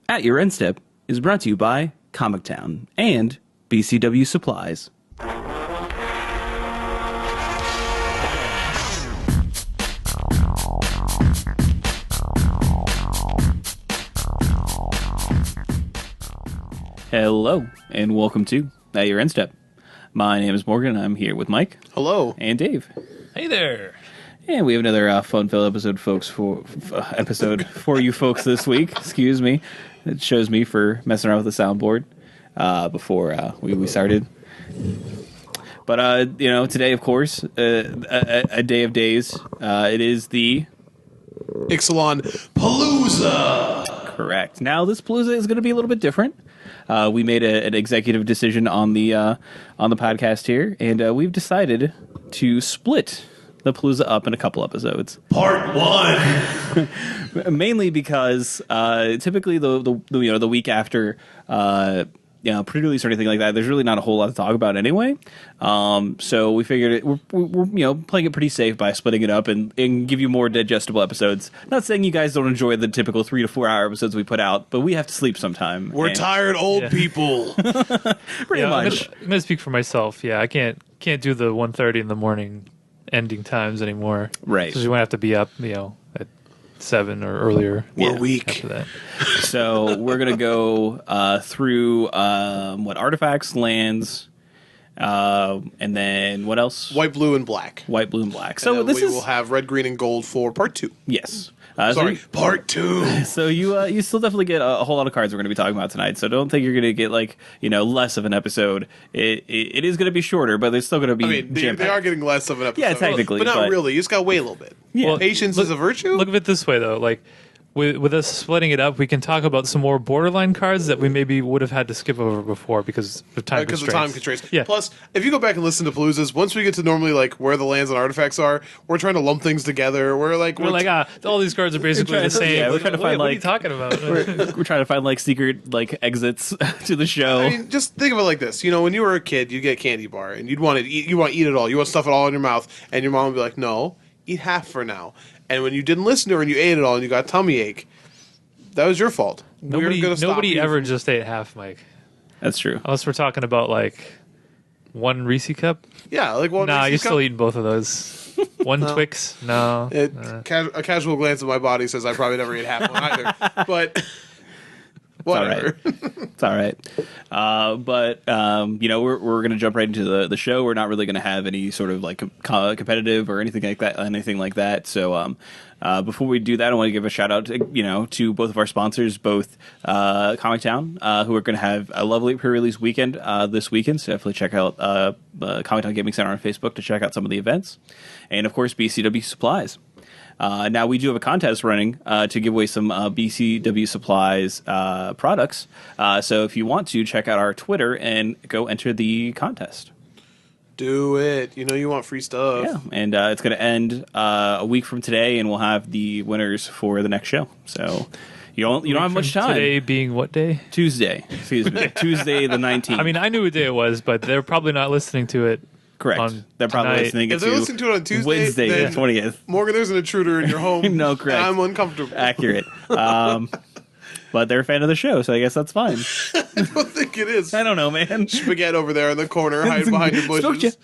At Your End Step is brought to you by Comic Town and BCW Supplies. Hello, and welcome to At Your End Step. My name is Morgan, and I'm here with Mike. Hello. And Dave. Hey there. And we have another fun-filled episode, folks, episode for you folks this week. Excuse me. It shows me for messing around with the soundboard before we started. But, today, of course, a day of days. It is the Ixalan-a-PALOOZA. Correct. Now, this Palooza is going to be a little bit different. We made an executive decision on the podcast here, and we've decided to split the Palooza up in a couple episodes. Part 1. Mainly because typically the week after pre-release or anything like that, there's really not a whole lot to talk about anyway. So we figured we're playing it pretty safe by splitting it up and give you more digestible episodes. Not saying you guys don't enjoy the typical 3 to 4 hour episodes we put out, but we have to sleep sometime. We're tired old people. Pretty much. I'm gonna speak for myself. Yeah, I can't do the 1:30 in the morning ending times anymore. Right. So you want to have to be up, at 7 or earlier. We're weak. After that. So we're gonna go through artifacts, lands, and then what else? White, blue, and black. White, blue, and black. So So we will have red, green, and gold for part 2. Yes. Part 2. So you still definitely get a whole lot of cards we're going to be talking about tonight. So don't think you're going to get less of an episode. It is going to be shorter, but it's still going to be. I mean, they are getting less of an episode. Yeah, technically, but not but really. You just got to wait a little bit. Yeah. Well, Patience is a virtue. Look at it this way, though. Like, with us splitting it up, we can talk about some more borderline cards that we maybe would have had to skip over before because of time Because constraints. of time constraints. Yeah. Plus, if you go back and listen to Paloozas, once we get to normally where the lands and artifacts are, we're trying to lump things together. We're like, all these cards are basically the same. Yeah, we're trying to find what are you talking about? we're trying to find secret exits to the show. I mean, just think of it like this. When you were a kid, you'd get a candy bar, and you'd want to eat. You want to eat it all. You want to stuff it all in your mouth, and your mom would be like, "No, eat half for now." And when you didn't listen to her and you ate it all, and you got a tummy ache, that was your fault. Nobody ever just ate half, Mike. That's true. Unless we're talking about one Reese cup. Yeah, Nah, you're still eating both of those. One Twix, no. A casual glance at my body says I probably never ate half one either. But whatever. It's all right. But we're going to jump right into the show. We're not really going to have any sort of competitive or anything like that. So before we do that, I want to give a shout out to both of our sponsors, both Comic Town, who are going to have a lovely pre-release weekend this weekend. So definitely check out Comic Town Gaming Center on Facebook to check out some of the events, and of course BCW Supplies. Now, we do have a contest running to give away some BCW Supplies products. So if you want to, check out our Twitter and go enter the contest. Do it. You want free stuff. Yeah, and it's going to end a week from today, and we'll have the winners for the next show. So you don't have much time. Today being what day? Tuesday. Excuse me. Tuesday the 19th. I mean, I knew what day it was, but they're probably not listening to it. Correct. They're probably tonight. listening If they're listening to it on Tuesday, Wednesday then the 20th. Morgan, there's an intruder in your home. No, correct. And I'm uncomfortable. Accurate. But they're a fan of the show, so I guess that's fine. I don't think it is. I don't know, man. Spaghetti over there in the corner, hiding behind the bushes.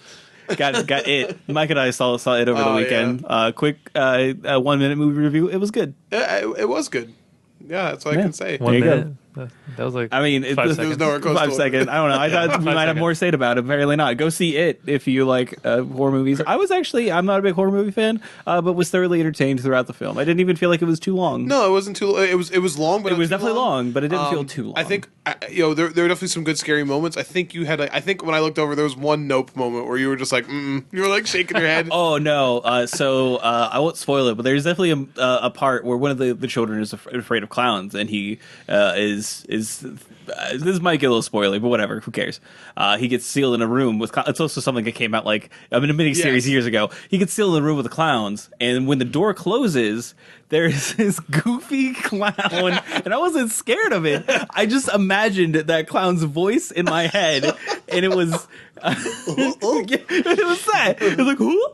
Got it. Mike and I saw it over the weekend. Yeah. Quick 1 minute movie review. It was good. It was good. Yeah, that's all I can say. 1 There you go. minute. That was 5 There seconds. was nowhere close 5 to seconds. I don't know. I thought we might have more to say about it. Apparently not. Go see it if you like horror movies. I'm not a big horror movie fan, but was thoroughly entertained throughout the film. I didn't even feel like it was too long. No, it wasn't too. It was long, but It was definitely long, but it didn't feel too long. I think there were definitely some good scary moments. I think you had. I think when I looked over, there was one nope moment where you were just like, you were like shaking your head. Oh no! So I won't spoil it, but there's definitely a part where one of the children is afraid of clowns, and he is. This might get a little spoilery, but whatever. Who cares? He gets sealed in a room with. It's also something that came out in a miniseries years ago. He gets sealed in a room with the clowns, and when the door closes, there's this goofy clown, and I wasn't scared of it. I just imagined that clown's voice in my head, and it was. It was that. It was like, who?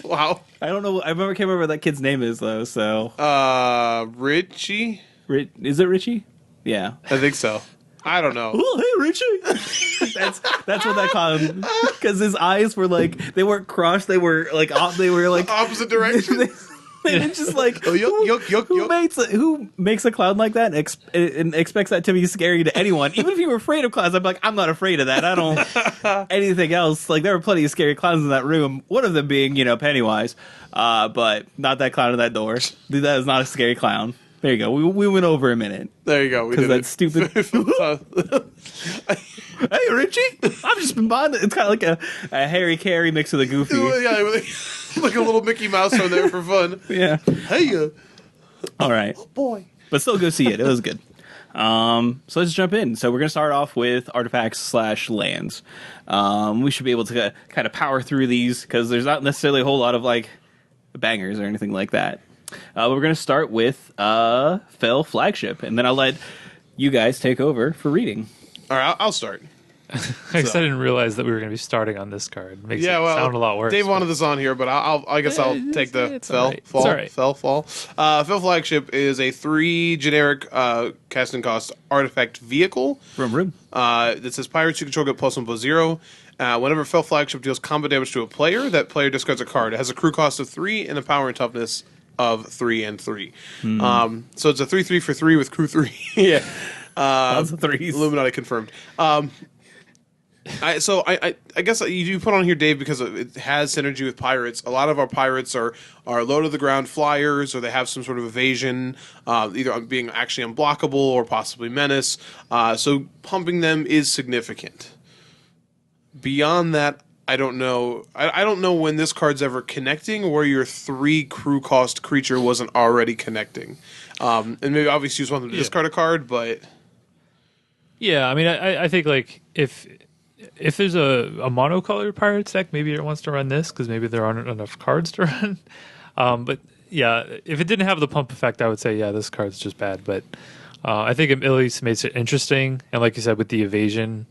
Wow. I don't know. Can't remember what that kid's name is though. So Richie. Is it Richie? Yeah. I think so. I don't know. Oh, hey, Richie. that's what that called him. Because his eyes were like, they weren't crossed. They were like Opposite direction. It's just like Oh, who makes a clown like that and expects that to be scary to anyone? Even if you were afraid of clowns, I'm like, I'm not afraid of that. I don't anything else. Like there were plenty of scary clowns in that room. One of them being, Pennywise, but not that clown in that door. Dude, that is not a scary clown. There you go. We went over a minute. There you go. Because that's stupid. Hey, Richie! I've just been bonded. It's kind of like a Harry Carey mix with a Goofy. Yeah, like a little Mickey Mouse on there for fun. Yeah. Hey, all right. oh boy. But still go see it. It was good. So let's jump in. So we're going to start off with artifacts / lands. We should be able to kind of power through these because there's not necessarily a whole lot of like bangers or anything like that. But we're going to start with Fel Flagship, and then I'll let you guys take over for reading. All right, I'll start. I didn't realize that we were going to be starting on this card. Makes it sound a lot worse. Dave wanted this on here, but I guess I'll take the Fel Fall. Fel Flagship is a 3 generic casting cost artifact vehicle. Room. That says pirates you control get +1/+0. Whenever Fel Flagship deals combat damage to a player, that player discards a card. It has a crew cost of 3 and a power and toughness of 3 and 3. So it's a 3/3 for 3 with crew 3. Yeah. Lots of threes. Illuminati confirmed. I guess you put on here, Dave, because it has synergy with pirates. A lot of our pirates are low to the ground flyers, or they have some sort of evasion, either being actually unblockable or possibly menace. So pumping them is significant. Beyond that, I don't know. I don't know when this card's ever connecting, or where your 3 crew cost creature wasn't already connecting. And maybe obviously you just want them to discard a card, but yeah, I mean, I think like if there's a monocolored pirates deck, maybe it wants to run this because maybe there aren't enough cards to run. But yeah, if it didn't have the pump effect, I would say this card's just bad. But I think it at least makes it interesting, and like you said, with the evasion,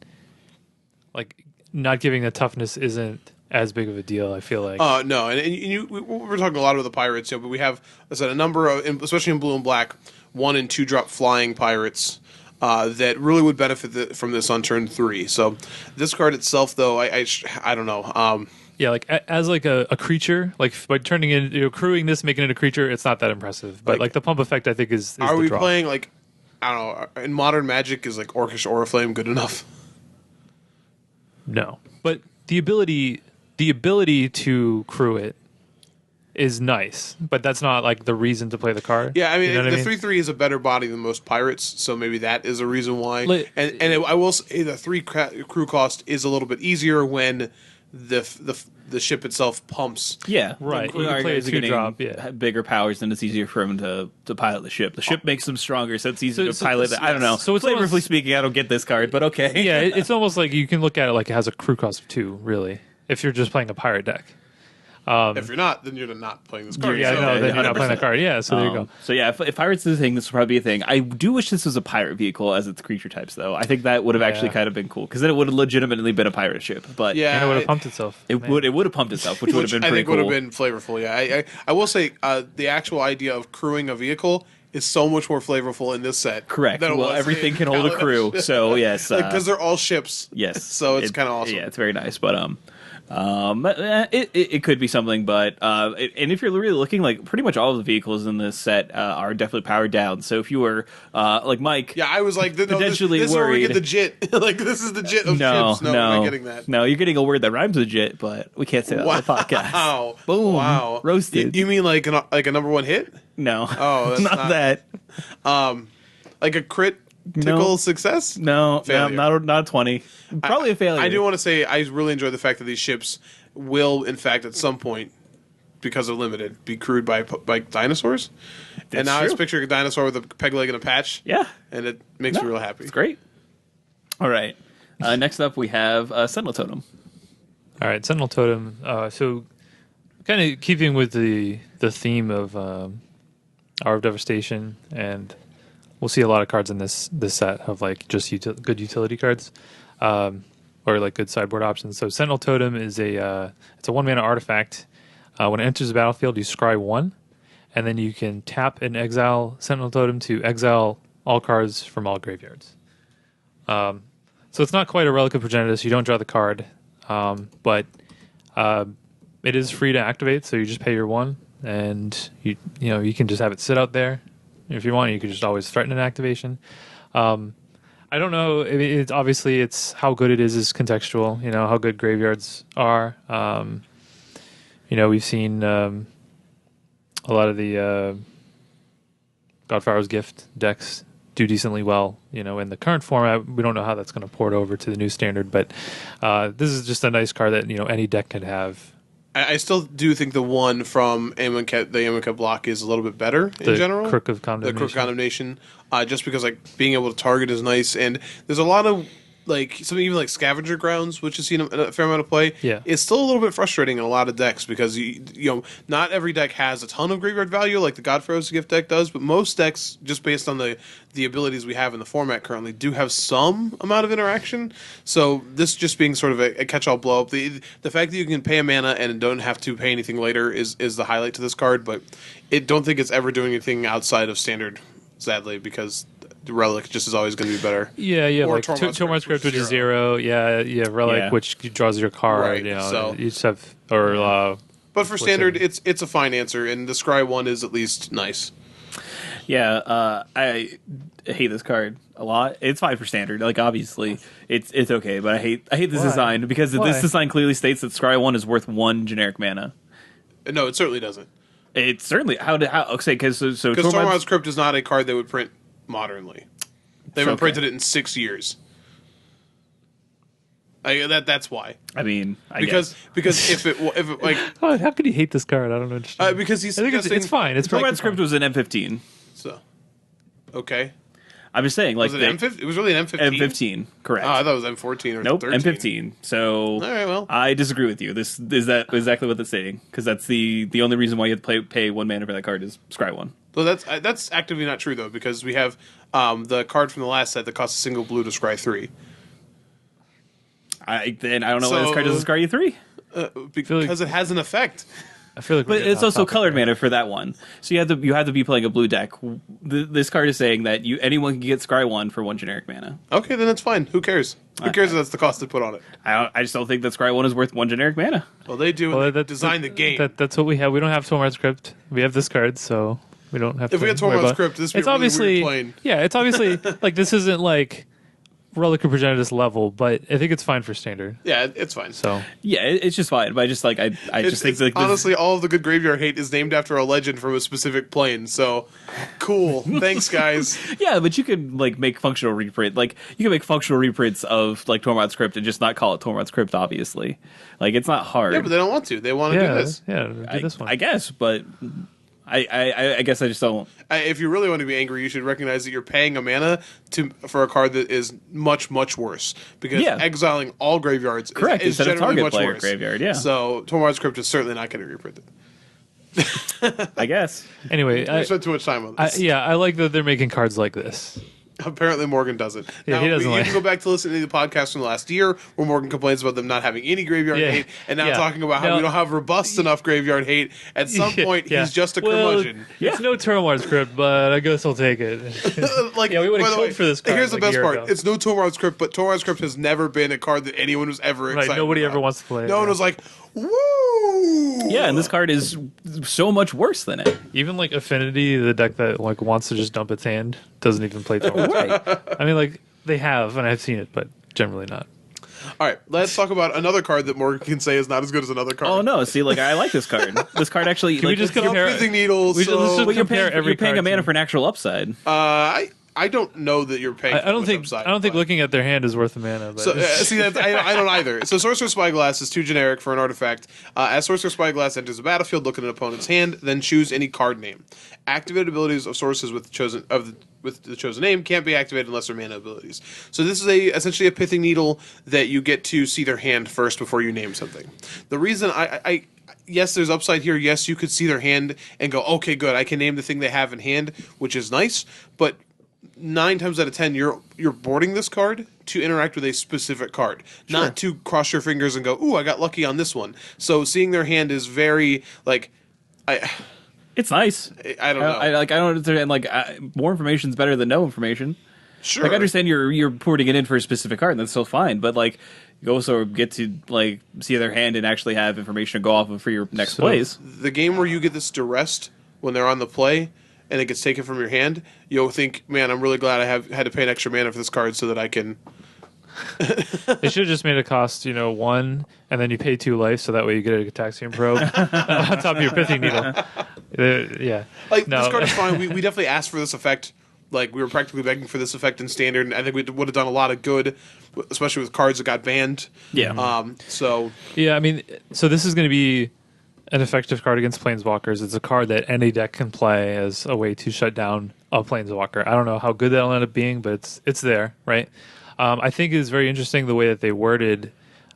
like not giving the toughness isn't as big of a deal. I feel like no, and we're talking a lot about the pirates, but we have, as I said, a number of, especially in blue and black, 1 and 2 drop flying pirates. That really would benefit from this on turn 3. So this card itself, though, I don't know. Yeah, like as like a creature, like by turning in, crewing this, making it a creature, it's not that impressive. But like the pump effect, I think is are the we draw. Playing like, I don't know, in modern Magic, is like Orcish Oriflame good enough? No, but the ability to crew it is nice, but that's not like the reason to play the card. Yeah, I mean, you know the 3/3 is a better body than most pirates, so maybe that is a reason why. I will say the 3 crew cost is a little bit easier when the ship itself pumps. Yeah, right. You can play a 2-drop. Yeah, bigger powers, then it's easier for him to pilot the ship. The ship makes them stronger, so it's easier to pilot. I don't know. So it's flavorfully speaking, I don't get this card, but okay. Yeah, it's almost like you can look at it like it has a crew cost of 2, really, if you're just playing a pirate deck. If you're not, then you're not playing this card. Yeah, so. no, then you're not playing the card. Yeah, so there you go. So yeah, if Pirates is a thing, this will probably be a thing. I do wish this was a pirate vehicle as its creature types, though. I think that would have actually kind of been cool, because then it would have legitimately been a pirate ship. But and it would have pumped itself. It would have pumped itself, which would have been pretty cool. I think would have been flavorful. Yeah, I will say the actual idea of crewing a vehicle is so much more flavorful in this set. Correct. Well, everything can hold a crew, so yes, because they're all ships. Yes, so it's kind of awesome. Yeah, it's very nice, but it could be something, but and if you're really looking, like pretty much all of the vehicles in this set are definitely powered down. So if you were like Mike, yeah, I was like potentially this worried. Is where we get the JIT. Like this is the JIT of ships. No, we're not getting that. No, you're getting a word that rhymes with JIT, but we can't say that on the podcast. Wow, boom, wow, roasted. You mean like a number 1 hit? No, that's not that. Like a crit. Tickle success? No, not a 20. Probably a failure. I do want to say I really enjoy the fact that these ships will, in fact, at some point, because of limited, be crewed by dinosaurs. And now I just picture a dinosaur with a peg leg and a patch. Yeah. And it makes me real happy. It's great. All right. Next up, we have Sentinel Totem. All right, Sentinel Totem. So kind of keeping with the theme of Hour of Devastation, and we'll see a lot of cards in this set of like just good utility cards, or like good sideboard options. So Sentinel Totem is it's a 1-mana artifact. When it enters the battlefield, you scry 1, and then you can tap and exile Sentinel Totem to exile all cards from all graveyards. So it's not quite a Relic of Progenitus. You don't draw the card, but it is free to activate. So you just pay your 1, and you can just have it sit out there. If you want, you could just always threaten an activation. I don't know. It's obviously it's how good it is contextual. How good graveyards are. We've seen a lot of the Godfather's Gift decks do decently well. In the current format, we don't know how that's going to port over to the new standard, but this is just a nice card that any deck could have. I still do think the one from the Amonkhet block is a little bit better in general. Crook of Condemnation. The Crook of Condemnation. Just because being able to target is nice, and there's a lot of something even like Scavenger Grounds, which has seen a fair amount of play. Yeah, it's still a little bit frustrating in a lot of decks because not every deck has a ton of graveyard value like the Godfather's Gift deck does, but most decks, just based on the abilities we have in the format currently, do have some amount of interaction. So this just being sort of a catch-all blow up. The fact that you can pay a mana and don't have to pay anything later is the highlight to this card, but don't think it's ever doing anything outside of standard, sadly, because the Relic just is always going to be better. Yeah, like Tormod's Script, which is 0. Yeah, Relic, which draws your card. Right, so you just have but for standard, it's a fine answer, and the Scry one is at least nice. Yeah, I hate this card a lot. It's fine for standard. Obviously, it's okay, but I hate this design because this design clearly states that Scry 1 is worth 1 generic mana. No, it certainly doesn't. It certainly because Tormod's Crypt is not a card they would print modernly. They haven't printed it in 6 years. That's why. I mean, because if it how could you hate this card? I don't understand. Because I think it's fine. It's Tormod's Crypt was an M15. So, okay. I'm just saying, was it M15? It was really an M15. M15, correct. Oh, I thought it was M14 or nope, 13. M15. So, all right, well, I disagree with you. This is that exactly what it's stating, because that's the only reason why you have to pay 1 mana for that card is Scry 1. So that's actively not true though, because we have the card from the last set that costs a single blue to Scry 3. I don't know why this card doesn't Scry you 3. Because it has an effect. I feel like, but it's also colored mana for that one, so you have to be playing a blue deck. This card is saying that anyone can get Scry 1 for 1 generic mana. Okay, then that's fine. Who cares? Who cares if that's the cost they put on it? I just don't think that Scry 1 is worth 1 generic mana. Well, they do. Well, they design the game. That's what we have. We don't have Tormod's Crypt. We have this card, so we don't have. If we had Tormod's Crypt, this would be really weird playing. Yeah, it's obviously this isn't Relic of Progenitus level, but I think it's fine for standard. Yeah, it's fine. So yeah, it's just fine. But I just think honestly, all of the good graveyard hate is named after a legend from a specific plane. So cool. Thanks, guys. Yeah, but you can make functional reprint. You can make functional reprints of Tormod's Crypt and just not call it Tormod's Crypt. Obviously, it's not hard. Yeah, but they don't want to. They want to do this. Yeah, do this one. I guess, but. I guess I just don't. If you really want to be angry, you should recognize that you're paying a mana for a card that is much, much worse. Because exiling all graveyards is generally much worse. Graveyard, yeah. So Tormod's Crypt is certainly not going to be reprinted. I guess. Anyway, I spent too much time on this. I like that they're making cards like this. Apparently Morgan doesn't. Yeah, now, he doesn't. You can go back to listen to the podcast from the last year where Morgan complains about them not having any graveyard hate, and now talking about how we don't have robust enough graveyard hate. At some point, he's just a curmudgeon. It's no Tormod's Crypt, but I guess I'll take it. We would have killed for this card. Here's the best part: it's no Tormod's Crypt, but Tormod's Crypt has never been a card that anyone was ever excited. Right, nobody ever wants to play it. No one was like, woo! Yeah, and this card is so much worse than it. Even Affinity, the deck that wants to just dump its hand, doesn't even play Tormod's Crypt. I mean, they have, and I've seen it, but generally not. All right, let's talk about another card that Morgan can say is not as good as another card. Oh no! See, I like this card. This card actually. Can we just compare Pithing Needles? You're paying a mana for an actual upside. I don't know that you're paying. I don't think looking at their hand is worth a mana. But see, I don't either. So Sorcerer's Spyglass is too generic for an artifact. As Sorcerer's Spyglass enters the battlefield, look at an opponent's hand, then choose any card name. Activated abilities of sources with the chosen name can't be activated unless they're mana abilities. So this is essentially a Pithing Needle that you get to see their hand first before you name something. The reason yes, there's upside here. Yes, you could see their hand and go, okay, good, I can name the thing they have in hand, which is nice, but 9 times out of 10, you're boarding this card to interact with a specific card, not to cross your fingers and go, ooh, I got lucky on this one. So seeing their hand is very It's nice. I don't know. I don't understand. Like, more information is better than no information. Sure. Like, I understand you're putting it in for a specific card, and that's still fine. But like, you also get to like see their hand and actually have information to go off of for your next plays. The game where you get this duressed when they're on the play and it gets taken from your hand, you'll think, man, I'm really glad I had to pay an extra mana for this card so that I can. They should have just made it cost 1, and then you pay 2 life, so that way you get a Gataxian Probe on top of your Pithing Needle. Yeah. Like, No. this card is fine. We definitely asked for this effect. Like, we were practically begging for this effect in Standard, and I think we would have done a lot of good, especially with cards that got banned. Yeah. So Yeah, I mean, so this is going to be an effective card against Planeswalkers. It's a card that any deck can play as a way to shut down a Planeswalker. I don't know how good that'll end up being, but it's there, right? I think it's very interesting the way that they worded.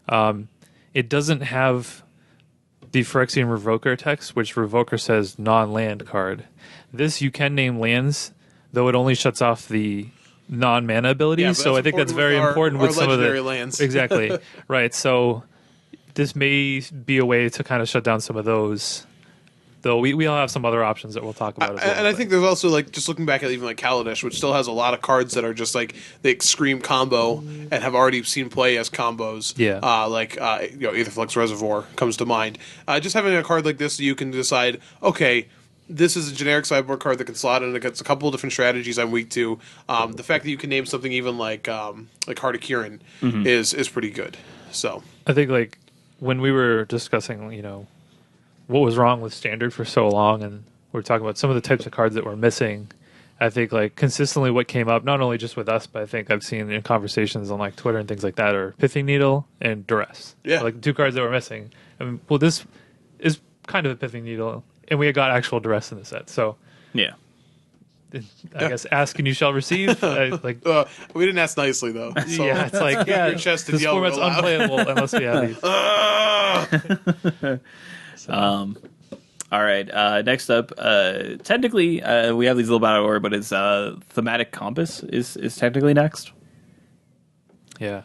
It doesn't have the Phyrexian Revoker text, which Revoker says non-land card. This you can name lands, though it only shuts off the non-mana abilities. Yeah, so I think that's very important with some of the legendary lands. Exactly. Right. So this may be a way to kind of shut down some of those. Though we all have some other options that we'll talk about as well. And I think there's also, like, just looking back at even like Kaladesh, which still has a lot of cards that are just like they scream combo and have already seen play as combos. Yeah. Aetherflux Reservoir comes to mind. Just having a card like this, you can decide, okay, this is a generic sideboard card that can slot in against a couple of different strategies I'm weak to. The fact that you can name something even like Heart of Kirin is pretty good. So I think like when we were discussing, what was wrong with Standard for so long, and we were talking about some of the types of cards that were missing. I think like consistently what came up, not only just with us, but I think I've seen in conversations on like Twitter and things like that, are Pithing Needle and Duress. Yeah. Like 2 cards that were missing. I mean, well, this is kind of a Pithing Needle, and we got actual Duress in the set. So Yeah. I guess ask and you shall receive. we didn't ask nicely though. So yeah, it's like your chest and this yell format's real loud. unplayable unless we have these. All right. Next up, technically, we have these a little bit out of order, but it's Thematic Compass is technically next. Yeah.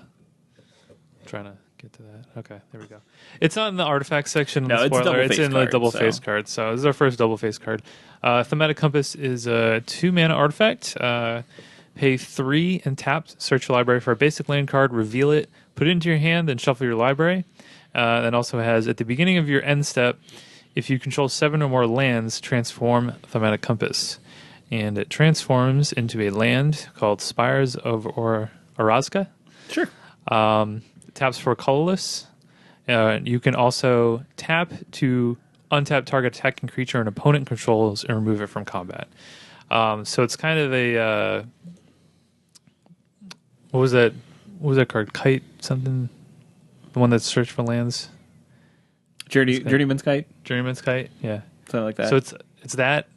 Trying to get to that. Okay, there we go. It's not in the artifact section. No, it's spoiler. double-face in the card, double so. face card. So this is our first double face card. Thematic Compass is a 2-mana artifact. Pay 3 and tap. Search your library for a basic land card. Reveal it. Put it into your hand. Then shuffle your library. Then also has at the beginning of your end step, if you control 7 or more lands, transform Thematic Compass, and it transforms into a land called Spires of Orazca. Sure. Taps for colorless. You can also tap to untap target attacking creature an opponent controls and remove it from combat. So it's kind of a what was that card? Kite something? The one that searched for lands? Journeyman's Kite, Journeyman's Kite? Yeah. something like that. So it's that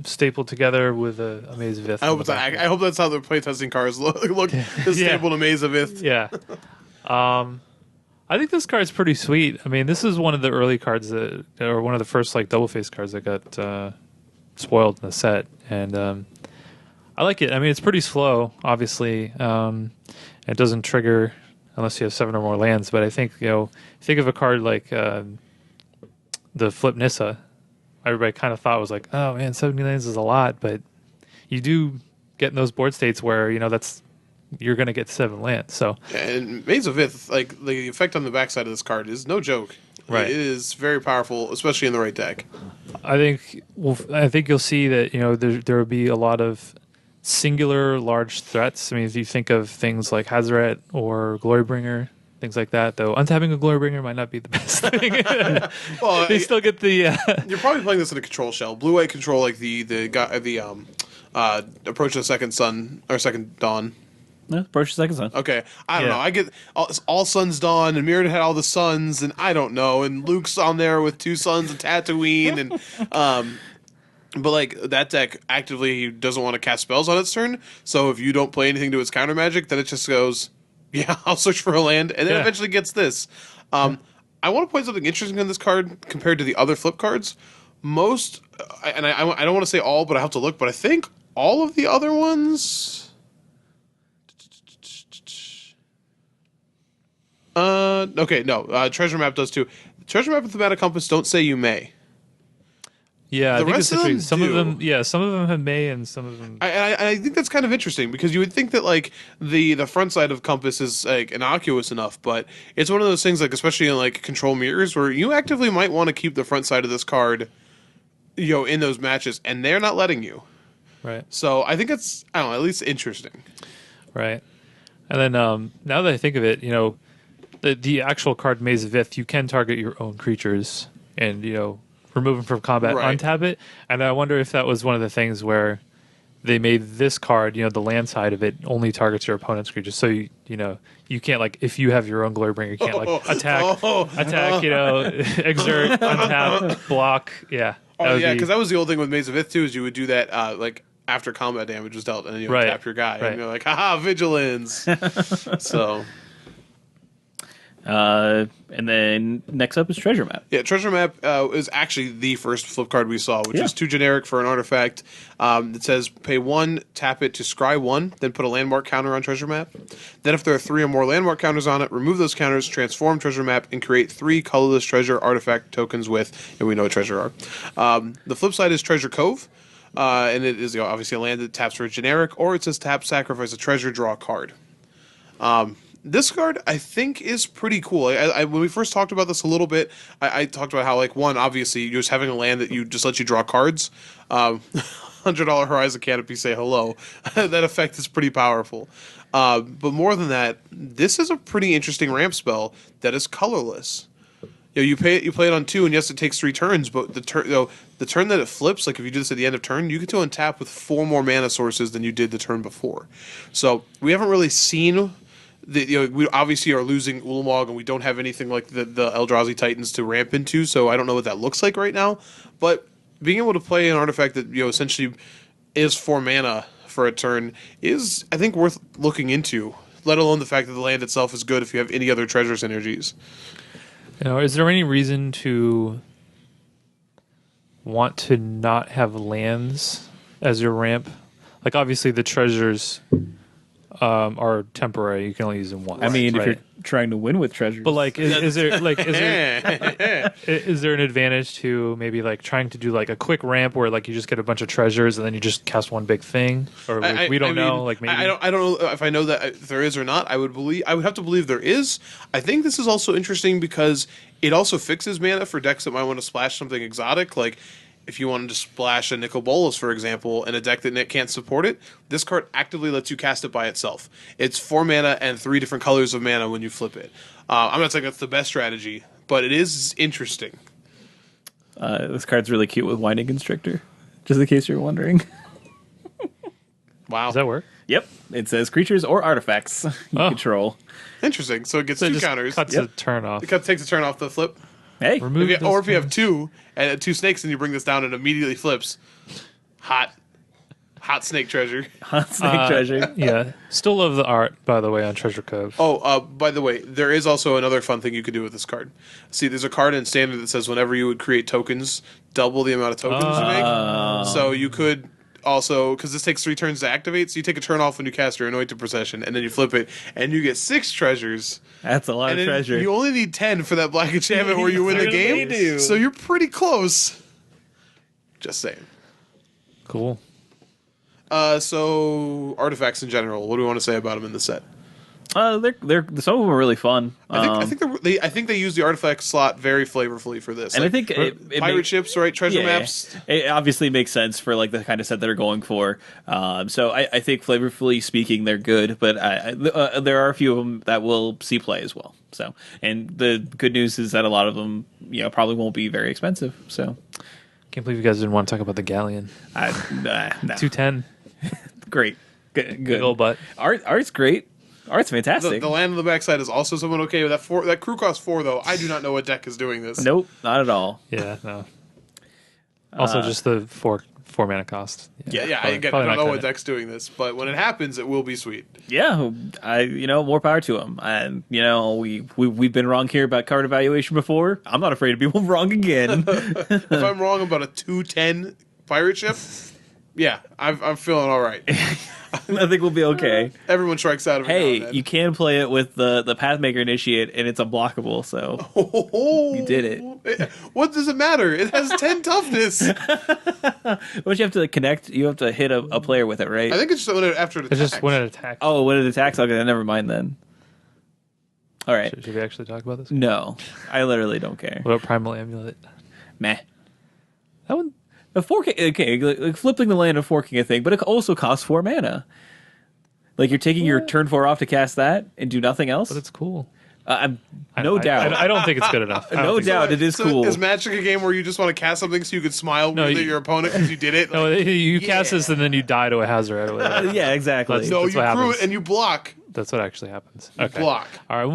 stapled together with a Maze of Ith. I hope that's how the playtesting cards look. This Yeah. table to Maze of Ith. Yeah. I think this card's pretty sweet. I mean, this is one of the early cards or one of the first like double face cards that got spoiled in the set, and I like it. I mean, it's pretty slow, obviously. It doesn't trigger unless you have 7 or more lands. But I think think of a card like the Flip Nissa. Everybody kind of thought was like, oh man, 70 lands is a lot, but you do get in those board states where you're going to get 7 lands. So And Maze of Ith, like the effect on the backside of this card is no joke. Right. It is very powerful, especially in the right deck. I think you'll see that there will be a lot of singular large threats. I mean, if you think of things like Hazaret or Glorybringer, things like that, though untapping a Glorybringer might not be the best thing. Well, They still get the you're probably playing this in a control shell. Blue-white control, like the Approach of the Second Sun or Second Dawn. No, approach the second sun. Okay, I don't Yeah. know. I get all Suns Dawn, and Mirrodin had all the suns, and I don't know. And Luke's on there with 2 suns and Tatooine, and but like that deck actively doesn't want to cast spells on its turn. So if you don't play anything to its counter magic, then it just goes, yeah, I'll search for a land, and then Yeah. eventually gets this. I want to point something interesting on this card compared to the other flip cards. Most, and I don't want to say all, but I have to look. But I think all of the other ones. Okay, no. Treasure Map does too. Treasure Map and Thematic Compass don't say you may. Yeah, I The think rest it's of them interesting. Some of do. them, yeah, some of them have May, and some of them. I think that's kind of interesting because you would think that like the front side of Compass is like innocuous enough, but it's one of those things like especially in like control mirrors where you actively might want to keep the front side of this card, in those matches, and they're not letting you. Right. So I think it's I don't know, at least interesting. Right. And then now that I think of it, the actual card Maze of Ith, you can target your own creatures and remove them from combat, Right. untap it. And I wonder if that was one of the things where they made this card, the land side of it only targets your opponent's creatures. So you can't like if you have your own Glorybringer, you can't like attack, exert, untap, block. Yeah. Oh yeah, because that was the old thing with Maze of Ith too, is you would do that like after combat damage was dealt, and then you would Right. tap your guy, Right. and you're like, haha, vigilance. So And then next up is Treasure Map. yeah, Treasure Map is actually the first flip card we saw, which Yeah. is too generic for an artifact. It says pay 1, tap it to scry 1, then put a landmark counter on Treasure Map. Then if there are 3 or more landmark counters on it, remove those counters, transform Treasure Map, and create 3 colorless treasure artifact tokens with, and we know what treasure are. The flip side is Treasure Cove. And it is obviously a land that taps for a generic, or it says tap, sacrifice a treasure, draw a card. This card, I think, is pretty cool. When we first talked about this a little bit, I talked about how, like, one, obviously, you're just having a land that you just lets you draw cards. $100 Horizon Canopy, say hello. That effect is pretty powerful. But more than that, this is a pretty interesting ramp spell that is colorless. You play it on 2, and yes, it takes 3 turns, but the turn that it flips, like if you do this at the end of turn, you get to untap with 4 more mana sources than you did the turn before. So we haven't really seen we obviously are losing Ulamog, and we don't have anything like the Eldrazi Titans to ramp into, so I don't know what that looks like right now. But being able to play an artifact that essentially is 4 mana for a turn is, I think, worth looking into. Let alone the fact that the land itself is good if you have any other treasure synergies. Is there any reason to want to not have lands as your ramp? Like, obviously, the treasures are temporary. You can only use them once. I mean, right? if you're trying to win with treasures, But like, is there an advantage to maybe like trying to do like a quick ramp where like you just get a bunch of treasures and then you just cast one big thing, or like, we don't know. Mean, like maybe I don't know if I know that if there is or not. I would have to believe there is. I think this is also interesting because it also fixes mana for decks that might want to splash something exotic, like. If you wanted to splash a Nicol Bolas, for example, in a deck that can't support it, this card actively lets you cast it by itself. It's 4 mana and 3 different colors of mana when you flip it. I'm not saying that's the best strategy, but it is interesting. this card's really cute with Winding Constrictor, just in case you're wondering. Wow. does that work? Yep, it says creatures or artifacts you control. Interesting. So it gets So it 2 just counters. cuts a turn off. It takes a turn off the flip. Hey, Remove those Or if you have turns. 2 and 2 snakes and you bring this down and immediately flips. Hot snake treasure. Snake Treasure. Yeah, still love the art, by the way, on Treasure Cove. Oh, by the way, there is also another fun thing you could do with this card. See, there's a card in Standard that says whenever you would create tokens, double the amount of tokens you make. So you could also, because this takes 3 turns to activate, so you take a turn off when you cast your Anointed Procession, and then you flip it, and you get 6 treasures. That's a lot And of then treasure. you only need 10 for that Black Enchantment where you win the Certainly game. do. So you're pretty close. Just saying. Cool. So artifacts in general, what do we want to say about them in the set? They're some of them are really fun. I think they use the artifact slot very flavorfully for this. and Like, I think it pirate makes- ships, right? Treasure yeah, maps. It obviously makes sense for like the kind of set they're going for. So I think flavorfully speaking, they're good, but there are a few of them that will see play as well. So, and the good news is that a lot of them, probably won't be very expensive. So, Can't believe you guys didn't want to talk about the Galleon. no. 210. Great, good. Big old butt. Art's great. Art's fantastic. The land on the backside is also someone okay with that. That crew cost 4 though. I do not know what deck is doing this. Nope, not at all. Yeah, no. Also, just the four mana cost. Yeah, I probably don't not know gonna- what deck's doing this, but when it happens, it will be sweet. Yeah, more power to them. And we've been wrong here about card evaluation before. I'm not afraid to be wrong again. If I'm wrong about a 210 pirate ship, Yeah, I'm feeling all right. I think we'll be okay. Everyone strikes out. Hey, you can play it with the Pathmaker Initiate, and it's unblockable. So you did it. What does it matter? It has 10 toughness. But you have to connect. You have to hit a player with it, right? I think it's just when after it attacks. It's just when it attacks. Oh, when it attacks. Okay, never mind then. All right. Should we actually talk about this? No, I literally don't care. What about Primal Amulet? Meh. That one. A forking, okay, like flipping the land and forking a thing, but it also costs 4 mana. Like you're taking your turn 4 off to cast that and do nothing else. But it's cool. No doubt. I don't think it's good enough. No doubt, it is cool. Is Magic a game where you just want to cast something so you can smile at your opponent because you did it? No, you cast this and then you die to a hazard. Yeah, exactly. No, That's you what drew happens. it and you block. That's what actually happens. Okay. Block. All right,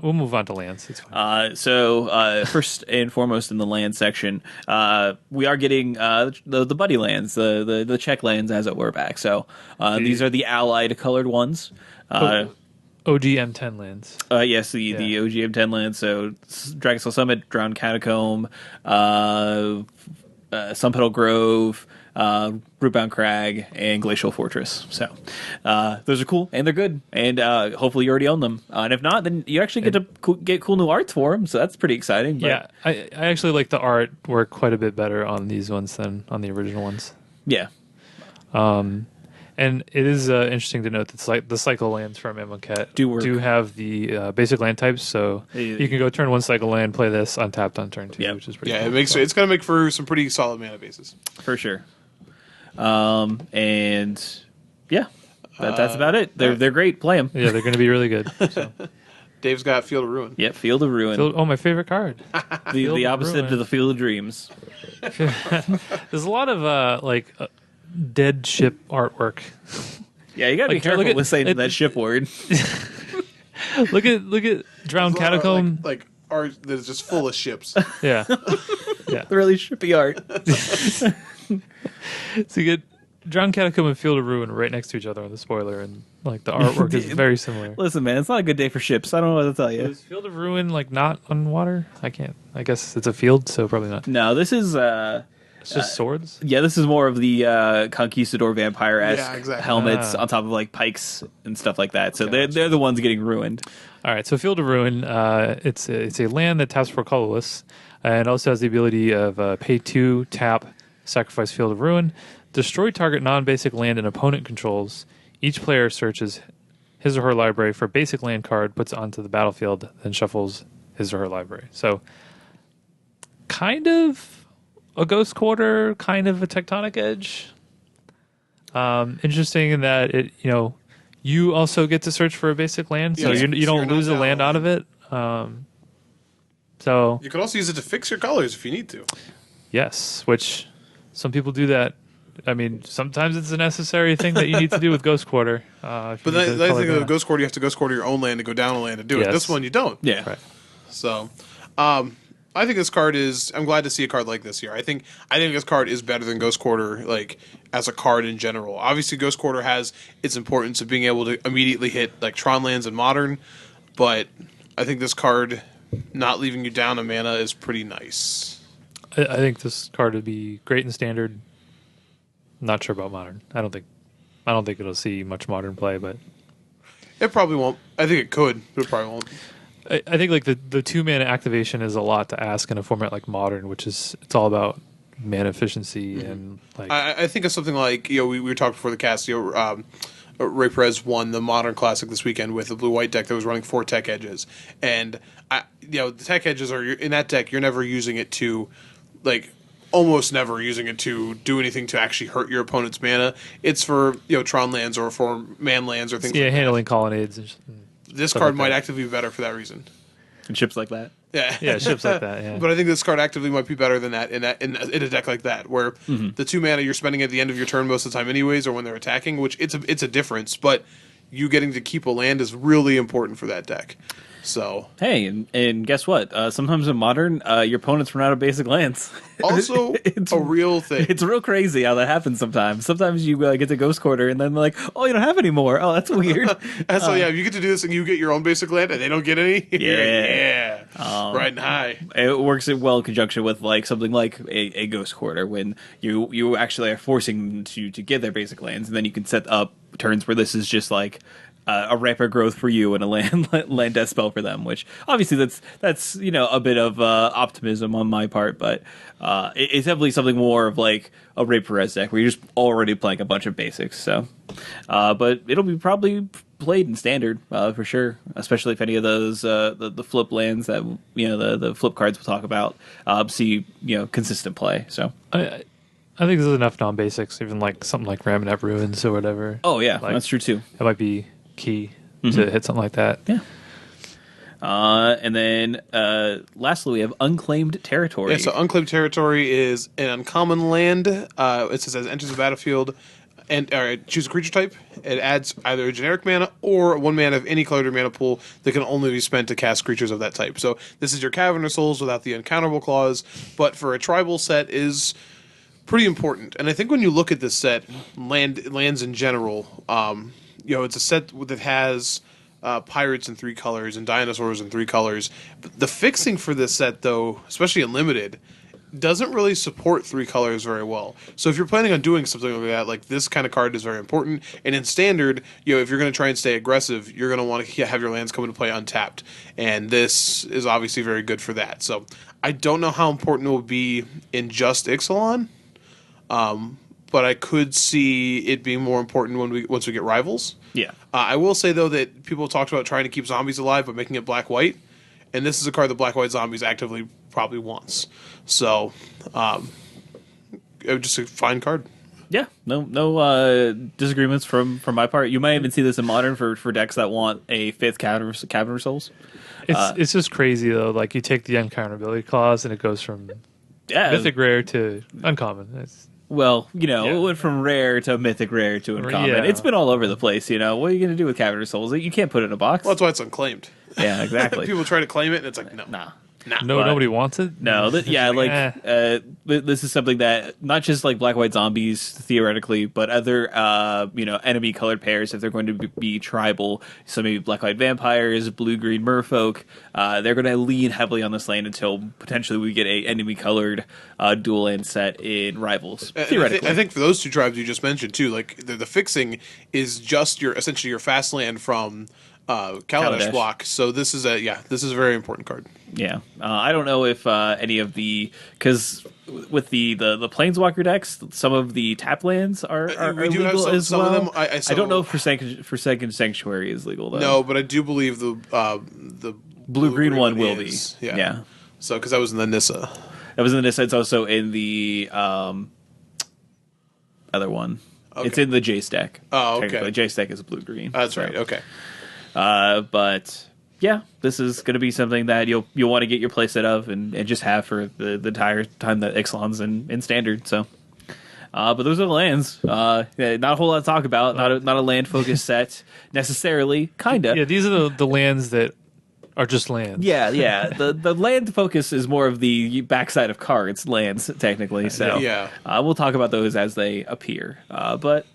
we'll move on to lands. It's fine. So first and foremost in the land section, we are getting the buddy lands, the Czech lands, as it were, back. So these are the allied colored ones. OGM10 lands. Yes, the OGM10 lands. So Dragonsteel Summit, Drowned Catacomb, Sunpetal Grove, Rootbound Crag, and Glacial Fortress. So those are cool, and they're good, and hopefully you already own them. And if not, then you actually get to get cool new arts for them, so that's pretty exciting. But, Yeah, I actually like the art work quite a bit better on these ones than on the original ones. Yeah. And it is interesting to note that the cycle lands from Amonkhet do have the basic land types, so you can go turn 1 cycle land, play this untapped on turn 2, which is pretty cool. It's going to make for some pretty solid mana bases. For sure. And yeah, that's about it. They're great. Play them. Yeah, they're going to be really good. So. Dave's got Field of Ruin. Yeah, Field of Ruin. My favorite card. The opposite to the Field of Dreams. There's a lot of dead ship artwork. Yeah, you gotta be careful with saying that ship word. look at Drowned Catacomb. Like art that is just full of ships. Yeah. Really shippy art. So you get Drowned Catacomb and Field of Ruin right next to each other on the spoiler, and like the artwork is very similar. Listen, man, it's not a good day for ships. I don't know what to tell you. Is Field of Ruin not on water? I guess it's a field, so probably not. No, this is it's just swords. Yeah, this is more of the Conquistador vampire-esque helmets on top of like pikes and stuff like that. So they're the ones getting ruined. All right, so Field of Ruin, it's a land that taps for colorless, and also has the ability of pay 2, tap, sacrifice Field of Ruin, destroy target non-basic land an opponent controls. Each player searches his or her library for a basic land card, puts it onto the battlefield, then shuffles his or her library. So, kind of a Ghost Quarter, kind of a Tectonic Edge. Interesting in that you also get to search for a basic land, so you don't lose a land out of it. So you can also use it to fix your colors if you need to. Yes, which some people do that. I mean, sometimes it's a necessary thing that you need to do with Ghost Quarter. But the thing with Ghost Quarter, you have to Ghost Quarter your own land to go down a land to do it. This one you don't. Yeah. Right. So, I think this card is. I'm glad to see a card like this here. I think this card is better than Ghost Quarter, like as a card in general. Obviously, Ghost Quarter has its importance of being able to immediately hit like Tron lands in Modern, but I think this card not leaving you down a mana is pretty nice. I think this card would be great in Standard. Not sure about Modern. I don't think it'll see much Modern play, but it probably won't. I think it could, but it probably won't. I think like the 2 mana activation is a lot to ask in a format like Modern, which is it's all about mana efficiency and like. I think of something like we were talking before the cast. Ray Perez won the Modern Classic this weekend with a blue-white deck that was running 4 tech edges, and the tech edges are in that deck. You're never using it to, like, almost never using it to do anything to actually hurt your opponent's mana. It's for Tron lands or for man lands or things. Yeah, like handling colonnades. And this card might actively be better for that reason. And ships like that. Yeah, ships like that. Yeah, but I think this card actively might be better than that in a deck like that, where the 2 mana you're spending at the end of your turn most of the time, anyways, or when they're attacking. Which it's a difference, but you getting to keep a land is really important for that deck. So Hey, and guess what? Sometimes in Modern, your opponents run out of basic lands. also It's a real thing. It's real crazy how that happens sometimes. Sometimes you get to Ghost Quarter, and then they're like, oh, you don't have any more. Oh, that's weird. And so yeah, if you get to do this and you get your own basic land and they don't get any, Yeah. riding high. It works well in conjunction with like something like a Ghost Quarter when you actually are forcing them to get their basic lands, and then you can set up turns where this is just like a rampant growth for you and a land death spell for them. Which obviously that's a bit of optimism on my part, but it's definitely something more of like a Ray Perez deck where you're just already playing a bunch of basics. So, but it'll be probably played in Standard for sure, especially if any of those the flip lands that the flip cards we'll talk about see consistent play. So I think there's enough non-basics, even like something like Ramonette Ruins or whatever. oh yeah, Like, that's true too. It might be key to hit something like that. Yeah. And then lastly, we have Unclaimed Territory. Yeah, so Unclaimed Territory is an uncommon land. It says as it enters the battlefield, and choose a creature type. It adds either a generic mana or 1 mana of any color to your mana pool that can only be spent to cast creatures of that type. So this is your Cavern of Souls without the uncounterable clause, but for a tribal set is pretty important. And I think when you look at this set, lands in general, it's a set that has pirates in 3 colors and dinosaurs in 3 colors. But the fixing for this set, though, especially in limited, doesn't really support 3 colors very well. So if you're planning on doing something like that, like this kind of card is very important. And in Standard, if you're going to try and stay aggressive, you're going to want to have your lands come into play untapped. And this is obviously very good for that. So I don't know how important it will be in just Ixalan. But I could see it being more important once we get Rivals. Yeah. I will say, though, that people talked about trying to keep zombies alive but making it black-white. And this is a card that black-white zombies actively probably wants. So, just a fine card. Yeah, no disagreements from my part. You might even see this in Modern for decks that want a 5th Cavern of Souls. It's just crazy though. Like you take the uncounterability clause and it goes from mythic rare to uncommon. It went from rare to mythic rare to uncommon. Yeah. It's been all over the place. What are you going to do with Cavern of Souls? You can't put it in a box. Well, that's why it's unclaimed. Yeah, exactly. People try to claim it, and it's like, no. Nah. Nobody wants it. No, this is something that not just like black-white zombies theoretically, but other enemy colored pairs, if they're going to be tribal, so maybe black-white vampires, blue-green merfolk, they're going to lean heavily on this lane until potentially we get a enemy colored dual land set in Rivals. Theoretically, I think for those 2 tribes you just mentioned too, like the fixing is just essentially your fast land from Kaladesh block. So this is a very important card. Yeah, I don't know if any of because with the Planeswalker decks, some of the tap lands are we do legal have as some well. of them. I don't know if Forsaken Sanctuary is legal though. No, but I do believe the blue-green one will be. Yeah. So because that was in the Nissa. That was in the Nissa. It's also in the other one. Okay. It's in the Jace deck. Oh, okay. Jace deck is blue-green. That's right. Okay. But yeah, this is going to be something that you'll want to get your playset of and just have for the entire time that Ixalan's in Standard. So, but those are the lands. Not a whole lot to talk about. Not a land focused set necessarily. Kinda. Yeah, these are the lands that are just lands. Yeah. The land focus is more of the backside of cards, lands technically. So yeah, we'll talk about those as they appear. But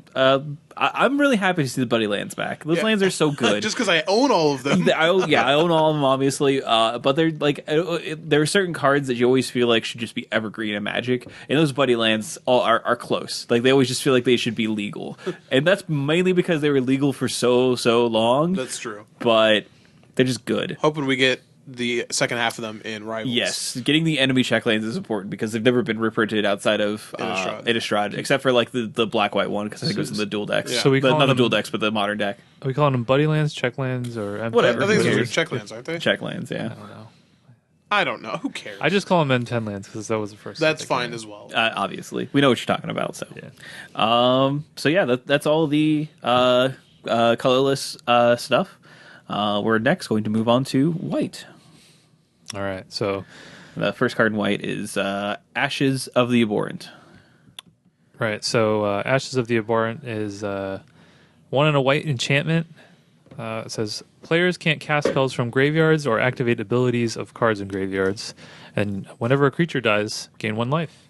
I'm really happy to see the Buddy lands back. Those lands are so good. Just because I own all of them. I own all of them, obviously. But they're like there are certain cards that you always feel like should just be evergreen in Magic, and those Buddy lands are close. Like they always just feel like they should be legal, and that's mainly because they were legal for so long. That's true. But they're just good. Hoping we get the second half of them in Rivals. Yes, getting the enemy check lanes is important because they've never been reprinted outside of Innistrad, except for like the black-white one because I think it was in the dual decks. Yeah. So we call not the them, dual decks, but the modern deck. Are we calling them Buddy lands, check lands, or Whatever. I think those are cares? check lands, aren't they? Check lands, yeah. I don't know. Who cares? I just call them M10 lands because that was the first. That's fine as well. Obviously, we know what you're talking about. So, Yeah. So yeah, that's all the colorless stuff. We're next going to move on to white. All right. So The first card in white is Ashes of the Abhorrent. Right. So Ashes of the Abhorrent is 1 and a white enchantment It says players can't cast spells from graveyards or activate abilities of cards in graveyards, and whenever a creature dies, gain 1 life.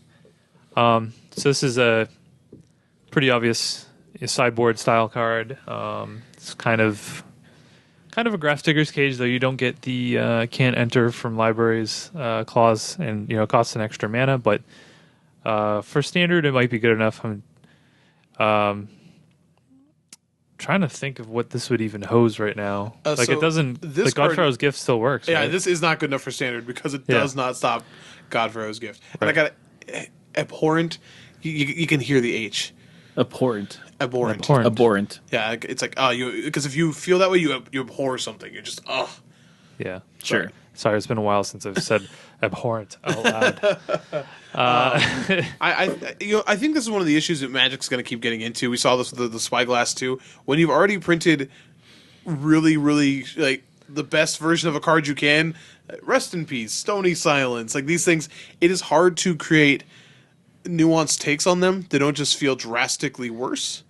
So this is a pretty obvious sideboard style card. It's kind of a Grafdigger's Cage, though you don't get the can't enter from libraries clause, and costs an extra mana. But for standard, it might be good enough. I'm trying to think of what this would even hose right now. Like so it doesn't. this The Godfarrow's Gift still works. Yeah, right? this is not good enough for standard because it does not stop Godfarrow's Gift. And I got abhorrent. You can hear the H. Abhorrent. Abhorrent. Yeah, it's like because if you feel that way, you abhor something. You're just Yeah. Sure. Sorry, it's been a while since I've said abhorrent out loud. I think this is one of the issues that Magic's going to keep getting into. We saw this with the Spyglass too. When you've already printed really, really like the best version of a card you can, Rest in Peace, Stony Silence, like these things, it is hard to create nuanced takes on them. They don't just feel drastically worse.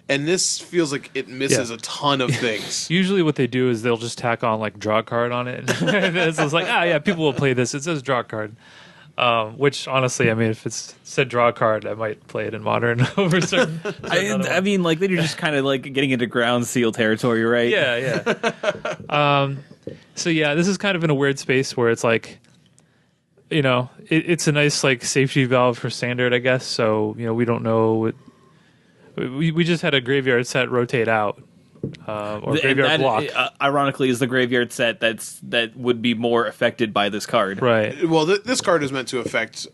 And this feels like it misses a ton of things. Usually what they do is they'll just tack on like draw card on it. And it's just like, people will play this. It says draw card. Which honestly, I mean, if it's said draw card, I might play it in Modern over certain. I mean, like then you're just kind of like getting into ground seal territory, right? Yeah. So yeah, this is kind of in a weird space where it's like, it's a nice like safety valve for standard, I guess. So we don't know what. We just had a graveyard set rotate out, or graveyard block. Ironically, is the graveyard set that would be more affected by this card. Right. Well, this card is meant to affect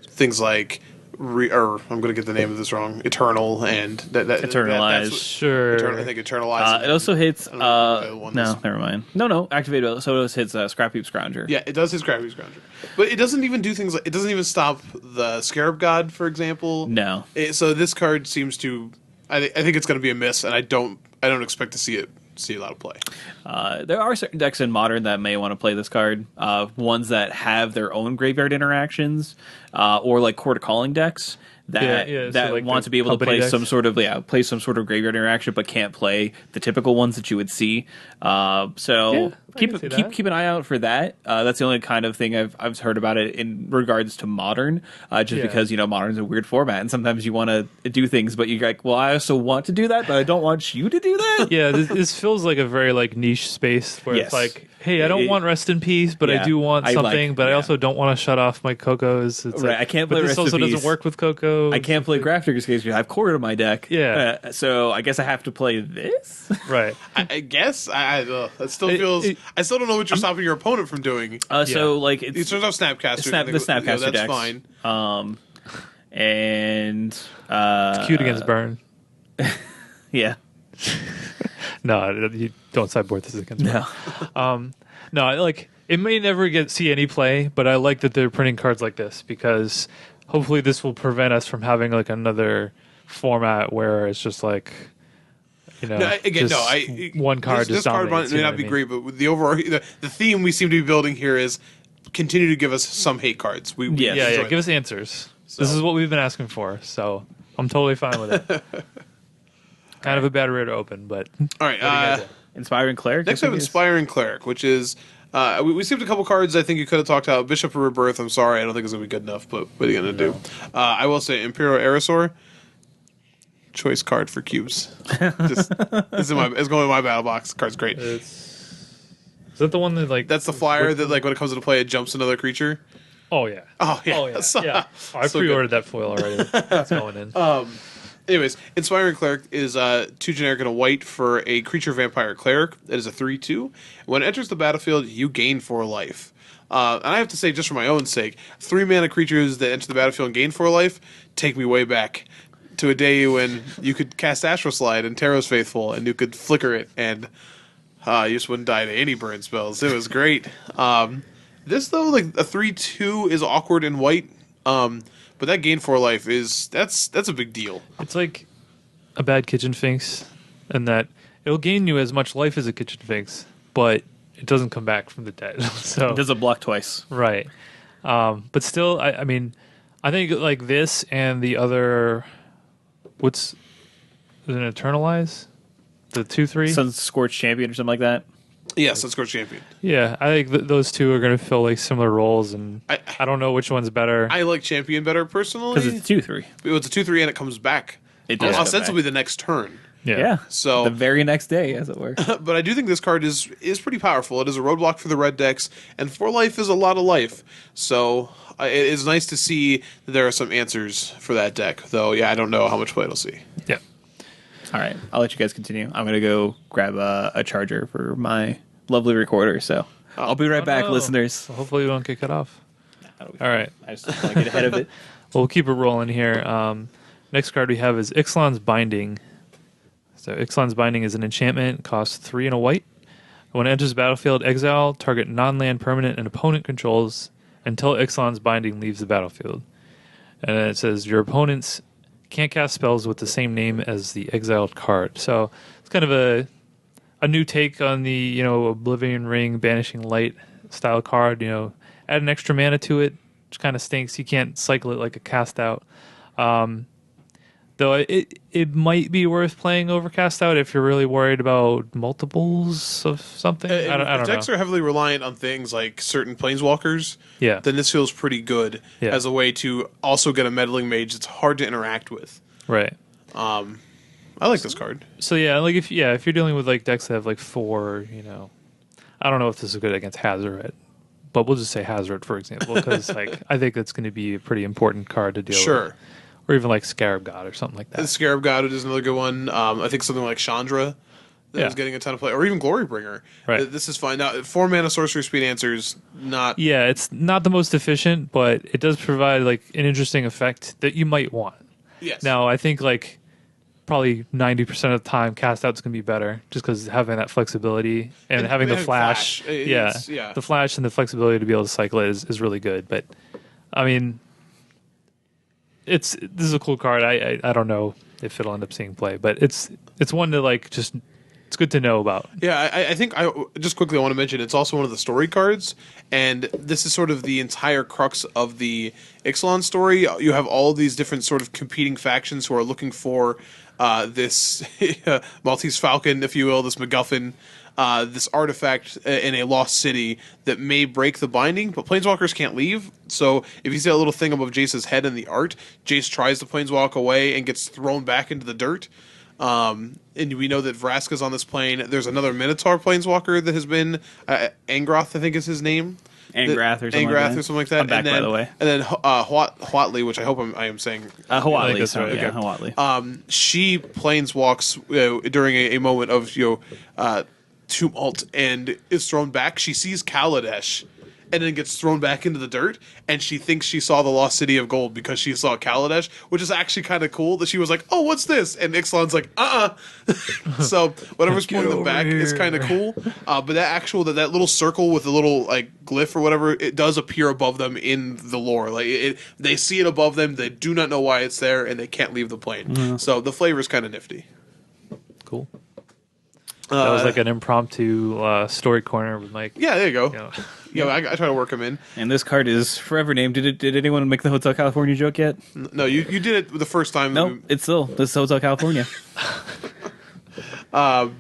things like, I'm going to get the name of this wrong, Eternal and Eternalize. Sure. I think Eternalize. It also hits. No, never mind. No, activate. So it hits Scrap Heap Scrounger. Yeah, it does hit Scrappy Scrounger. But it doesn't even do things like, it doesn't even stop the Scarab God, for example. No. So this card seems to, I think it's going to be a miss, and I don't expect to see a lot of play. There are certain decks in Modern that may want to play this card. Ones that have their own graveyard interactions, or like Court of Calling decks that so like want to be able to play some sort of graveyard interaction, but can't play the typical ones that you would see. Keep an eye out for that. That's the only kind of thing I've heard about it in regards to Modern, because Modern's a weird format, and sometimes you want to do things, but you're like, well, I also want to do that, but I don't want you to do that. Yeah, this feels like a very like niche space where it's like, hey, I don't want Rest in Peace, but I do want something, but I also don't want to shut off my Cocos. It's right, I can't play Rest in Peace. This also doesn't work with Coco. I can't play Grafdigger's Cage because I have Core in my deck. Yeah. So I guess I have to play this? Right. I guess. That still feels... I still don't know what you're stopping your opponent from doing. So, like... It turns out Snapcaster. The Snapcaster that's decks. fine. And... it's cute against Burn. Yeah. No, you don't sideboard this against Burn. No, like... It may never see any play, but I like that they're printing cards like this because hopefully this will prevent us from having like another format where it's just like, one card just this card dominates. may not be great, but with the overall the theme we seem to be building here is continue to give us some hate cards. Give us answers. So. This is what we've been asking for, so I'm totally fine with it. Kind of a bad rear to open, but all right. Inspiring Cleric. Next, we have Inspiring Cleric, which is. We skipped a couple cards I think you could have talked about. Bishop of Rebirth, I'm sorry, I don't think it's going to be good enough, but what are you going to do? I will say Imperial Aerosaur, choice card for cubes. It's going in my battle box. The card's great. Is that the one that like... That's the flyer that like when it comes into play, it jumps another creature? Oh, yeah. Oh, yeah. Oh, yeah. I pre-ordered that foil already. It's going in. Anyways, Inspiring Cleric is 2 generic and a white for a creature vampire cleric. That is a 3/2. When it enters the battlefield, you gain 4 life. And I have to say, just for my own sake, 3 mana creatures that enter the battlefield and gain 4 life take me way back to a day when you could cast Astral Slide and Taro's Faithful, and you could flicker it, and you just wouldn't die to any burn spells. It was great. This, though, like a 3/2 is awkward in white. But that gain 4 life that's a big deal. It's like a bad Kitchen Finks, and that it'll gain you as much life as a Kitchen Finks, but it doesn't come back from the dead. So it doesn't block twice. Right. But still, I mean, I think like this and the other, what's an Eternalize? the 2/3. Sun Scorched Champion or something like that. Yes, let's go champion. Yeah, I think those two are going to fill like similar roles, and I don't know which one's better. I like champion better personally. Because it's 2/3. It's a 2/3 and it comes back. It does come ostensibly back. the next turn. Yeah. So the very next day, as it were. But I do think this card is pretty powerful. It is a roadblock for the red decks, and 4 life is a lot of life. So it is nice to see that there are some answers for that deck. Though, yeah, I don't know how much play it'll see. Yeah. All right, I'll let you guys continue. I'm gonna go grab a charger for my lovely recorder. So I'll be right back, no. listeners. So hopefully we don't get cut off. All right. I just want to get ahead of it. Well, we'll keep it rolling here. Next card we have is Ixalan's Binding. So Ixalan's Binding is an enchantment, costs 3 and a white. When it enters the battlefield, exile target non-land permanent and opponent controls until Ixalan's Binding leaves the battlefield. And then it says your opponents can't cast spells with the same name as the exiled card. So it's kind of a new take on the Oblivion Ring, Banishing Light style card. Add an extra mana to it, which kind of stinks. You can't cycle it like a cast out. Though it might be worth playing over cast out if you're really worried about multiples of something. I don't If decks know. are heavily reliant on things like certain planeswalkers, Yeah. then this feels pretty good Yeah. as a way to also get a meddling mage that's hard to interact with. Right. I like this card. So yeah, like if you're dealing with like decks that have like 4, I don't know if this is good against Hazard, but we'll just say Hazard for example, because like I think that's going to be a pretty important card to deal with. Sure. Or even like Scarab God or something like The that. Scarab God is another good one. I think something like Chandra that Yeah. is getting a ton of play, or even Glorybringer. Right. This is fine. Now, 4 mana sorcery speed answers, not. Yeah, it's not the most efficient, but it does provide like an interesting effect that you might want. Yes. Now, I think like probably 90% of the time, cast out's gonna be better, just because having that flexibility and having the having flash. flash, yeah. The flash and the flexibility to be able to cycle it is really good. But I mean, this is a cool card. I don't know if it'll end up seeing play, but it's one that like just it's good to know about. Yeah, I think I just quickly I want to mention it's also one of the story cards, and this is sort of the entire crux of the Ixalan story. You have all these different sort of competing factions who are looking for this Maltese Falcon, if you will, this MacGuffin, this artifact in a lost city that may break the binding, but Planeswalkers can't leave. So if you see that little thing above Jace's head in the art, Jace tries to Planeswalk away and gets thrown back into the dirt. And we know that Vraska's on this plane. There's another Minotaur Planeswalker that has been Angrath, I think is his name. Angrath or something Angrath like that. or something like that. I'm back, and then, by the way. And then Huatley, which I hope I am saying. I think Huatley, that's sorry, right. yeah, Okay. Huatley. She planeswalks during a moment of tumult and is thrown back. She sees Kaladesh and then gets thrown back into the dirt, and she thinks she saw the lost city of gold because she saw Kaladesh, which is actually kind of cool that she was like, oh, what's this? And Ixalan's like, So whatever's pulling them back is kind of cool. But that little circle with the little like glyph or whatever, it does appear above them in the lore. Like they see it above them, they do not know why it's there, and they can't leave the plane. So the flavor is kind of nifty. Cool. That was like an impromptu story corner with Mike. Yeah, there you go. You know. I try to work them in. And this card is forever named. Did anyone make the Hotel California joke yet? No, you did it the first time. No, it's still this is Hotel California. The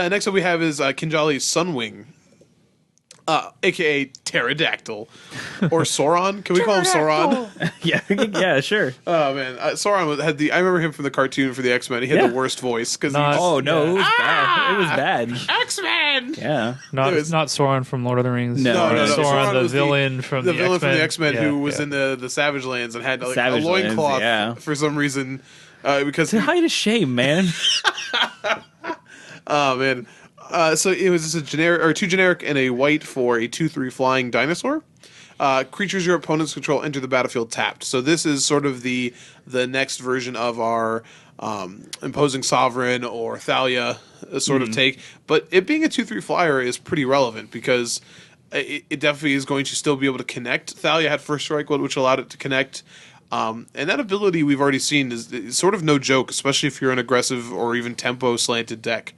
next one we have is Kinjali's Sunwing, aka Pterodactyl, or Sauron. Can we call him Sauron? yeah, sure. Oh man, Sauron had I remember him from the cartoon for the X-Men. He had Yeah. the worst voice because Not- Oh no, it was bad. It was bad. X-Men. Yeah. Not It was- not Sauron from Lord of the Rings. No, No. Sauron, Sauron the was villain from the villain from the X-Men Yeah, who was yeah. in the Savage Lands and had like Savage a loincloth Lands, yeah. for some reason because To hide a shame, man. oh man. So it was just a generic or 2 generic and a white for a 2/3 flying dinosaur. Creatures your opponents control enter the battlefield tapped. So this is sort of the next version of our imposing sovereign or Thalia sort of take. But it being a 2/3 flyer is pretty relevant because it definitely is going to still be able to connect. Thalia had first strike, which allowed it to connect. And that ability we've already seen is sort of no joke, especially if you're an aggressive or even tempo slanted deck.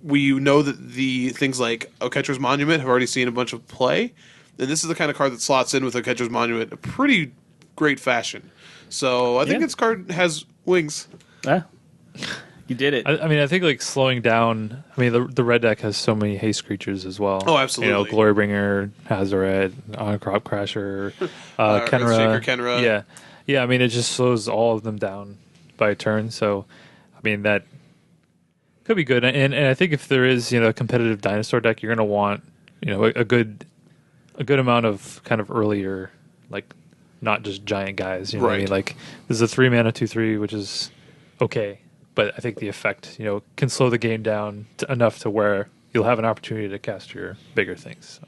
We know that the things like Oketra's Monument have already seen a bunch of play, and this is the kind of card that slots in with Oketra's Monument in a pretty great fashion. So I think Yeah. this card has wings. Yeah. You did it. I mean, I think like slowing down. I mean, the red deck has so many haste creatures as well. Oh, absolutely. You know, Glorybringer, Hazoret, On Crop Crasher, Kenra. Earthshaker, Kenra. Yeah, yeah. I mean, it just slows all of them down by a turn. So, I mean, that could be good. And I think if there is a competitive dinosaur deck, you're going to want a good amount of kind of earlier, like not just giant guys. You know what I mean? Like there's a 3-mana 2/3, which is okay. But I think the effect, can slow the game down enough to where you'll have an opportunity to cast your bigger things. So.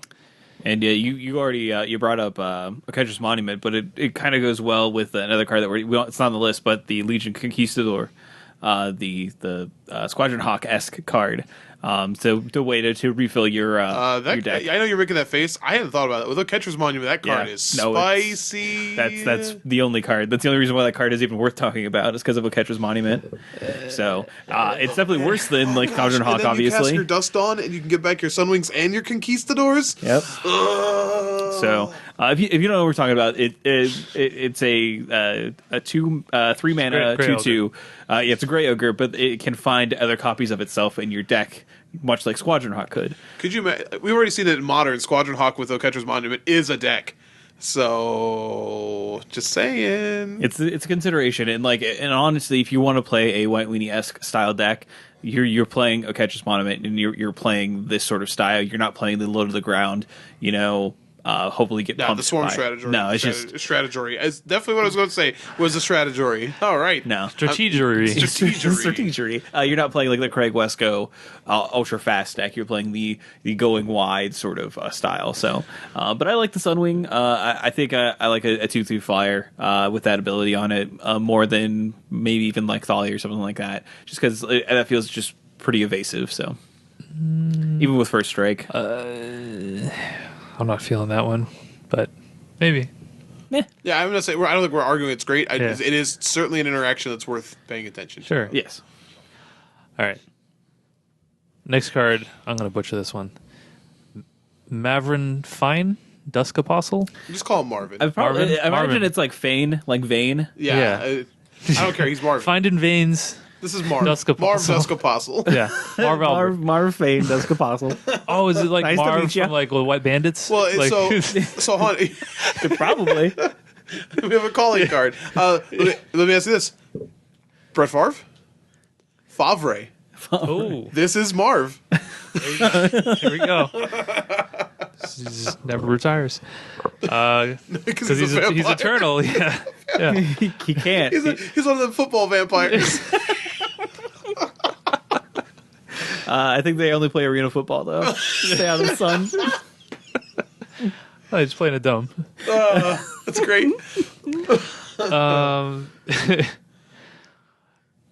And you already you brought up Aketra's Monument, but it kind of goes well with another card that it's not on the list, but the Legion Conquistador, the Squadron Hawk-esque card. So the way to refill your deck. I know you're making that face. I hadn't thought about it. With Aketra's Monument, that card is spicy. That's the only card. That's the only reason why that card is even worth talking about is because of Aketra's Monument. So it's definitely worse than like Squadron Hawk, and then obviously. You cast your Dust Dawn, and you can get back your Sunwings and your Conquistadors. Yep. So if you don't know what we're talking about, it's a 3-mana 2/2. It's a Gray Ogre, but it can find other copies of itself in your deck, much like Squadron Hawk could. Could you? We've already seen it in Modern. Squadron Hawk with Oketra's Monument is a deck. So just saying, it's a consideration, and honestly, if you want to play a White Weenie-esque style deck, you're playing Oketra's Monument, and you're playing this sort of style. You're not playing the low to the ground, hopefully get pumped the Swarm by. Strategy. No, it's just Strategy. It's definitely what I was going to say was the Strategy. All right. No. Strategery. Strategery. You're not playing like the Craig Wesco ultra fast deck. You're playing the going wide sort of style. So, but I like the Sunwing. I think I like a 2/3 flyer with that ability on it more than maybe even like Thalia or something like that. Just because that feels just pretty evasive. So, even with first strike. I'm not feeling that one, but maybe. Yeah, I'm gonna say I don't think we're arguing. It's great. It is certainly an interaction that's worth paying attention to. Sure. Yes. All right. Next card. I'm gonna butcher this one. Mavrin Fine, Dusk Apostle. Just call him Marvin. I imagine Marvin. it's like Fane, like Vane. Yeah. I don't care. He's Marvin. Find in veins. This is Marv. Dusk Apostle. Marv Dusk Apostle. Yeah. Marv Albert. Marv Fane, Dusk Apostle. Oh, is it like Nice to Marv meet ya. from like White Bandits? Well, Like- so hon, Probably. we have a calling card. Let me ask you this: Brett Favre, Favre. Oh, This is Marv. here we go. He just never retires. Because he's vampire. eternal. Yeah. Yeah. He can't. He's one of the football vampires. I think they only play arena football though. Stay out of the sun. Oh, he's playing a dome. That's great.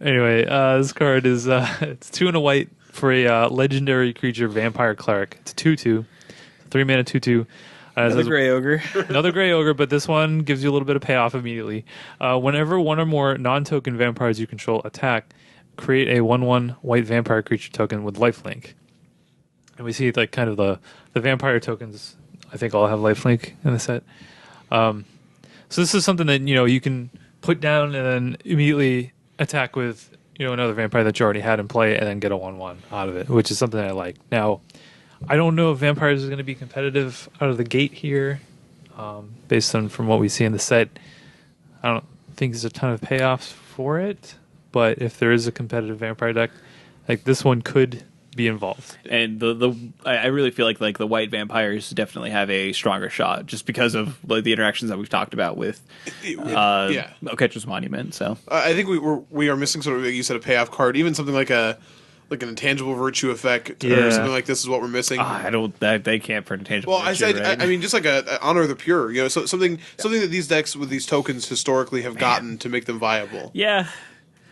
Anyway, this card is it's 2 and a white for a legendary creature, Vampire Cleric. It's a 2/2, 3-mana 2/2. Another Gray Ogre. Another Gray Ogre, but this one gives you a little bit of payoff immediately. Whenever one or more non-token vampires you control attack, create a 1/1 white vampire creature token with lifelink. And we see like kind of the vampire tokens, I think all have lifelink in the set. So this is something that you can put down and then immediately attack with another vampire that you already had in play and then get a 1/1 out of it, which is something I like. Now, I don't know if Vampires is going to be competitive out of the gate here, based on from what we see in the set. I don't think there's a ton of payoffs for it, but if there is a competitive Vampire deck, like this one could be involved. And I really feel like the white vampires definitely have a stronger shot just because of like the interactions that we've talked about with Oketra's Monument. So I think we are missing sort of, like you said, a payoff card, even something like an intangible virtue effect or something like this is what we're missing. I don't. They can't print intangible. Well, I mean, just like a Honor of the Pure, so something that these decks with these tokens historically have gotten to make them viable. Yeah,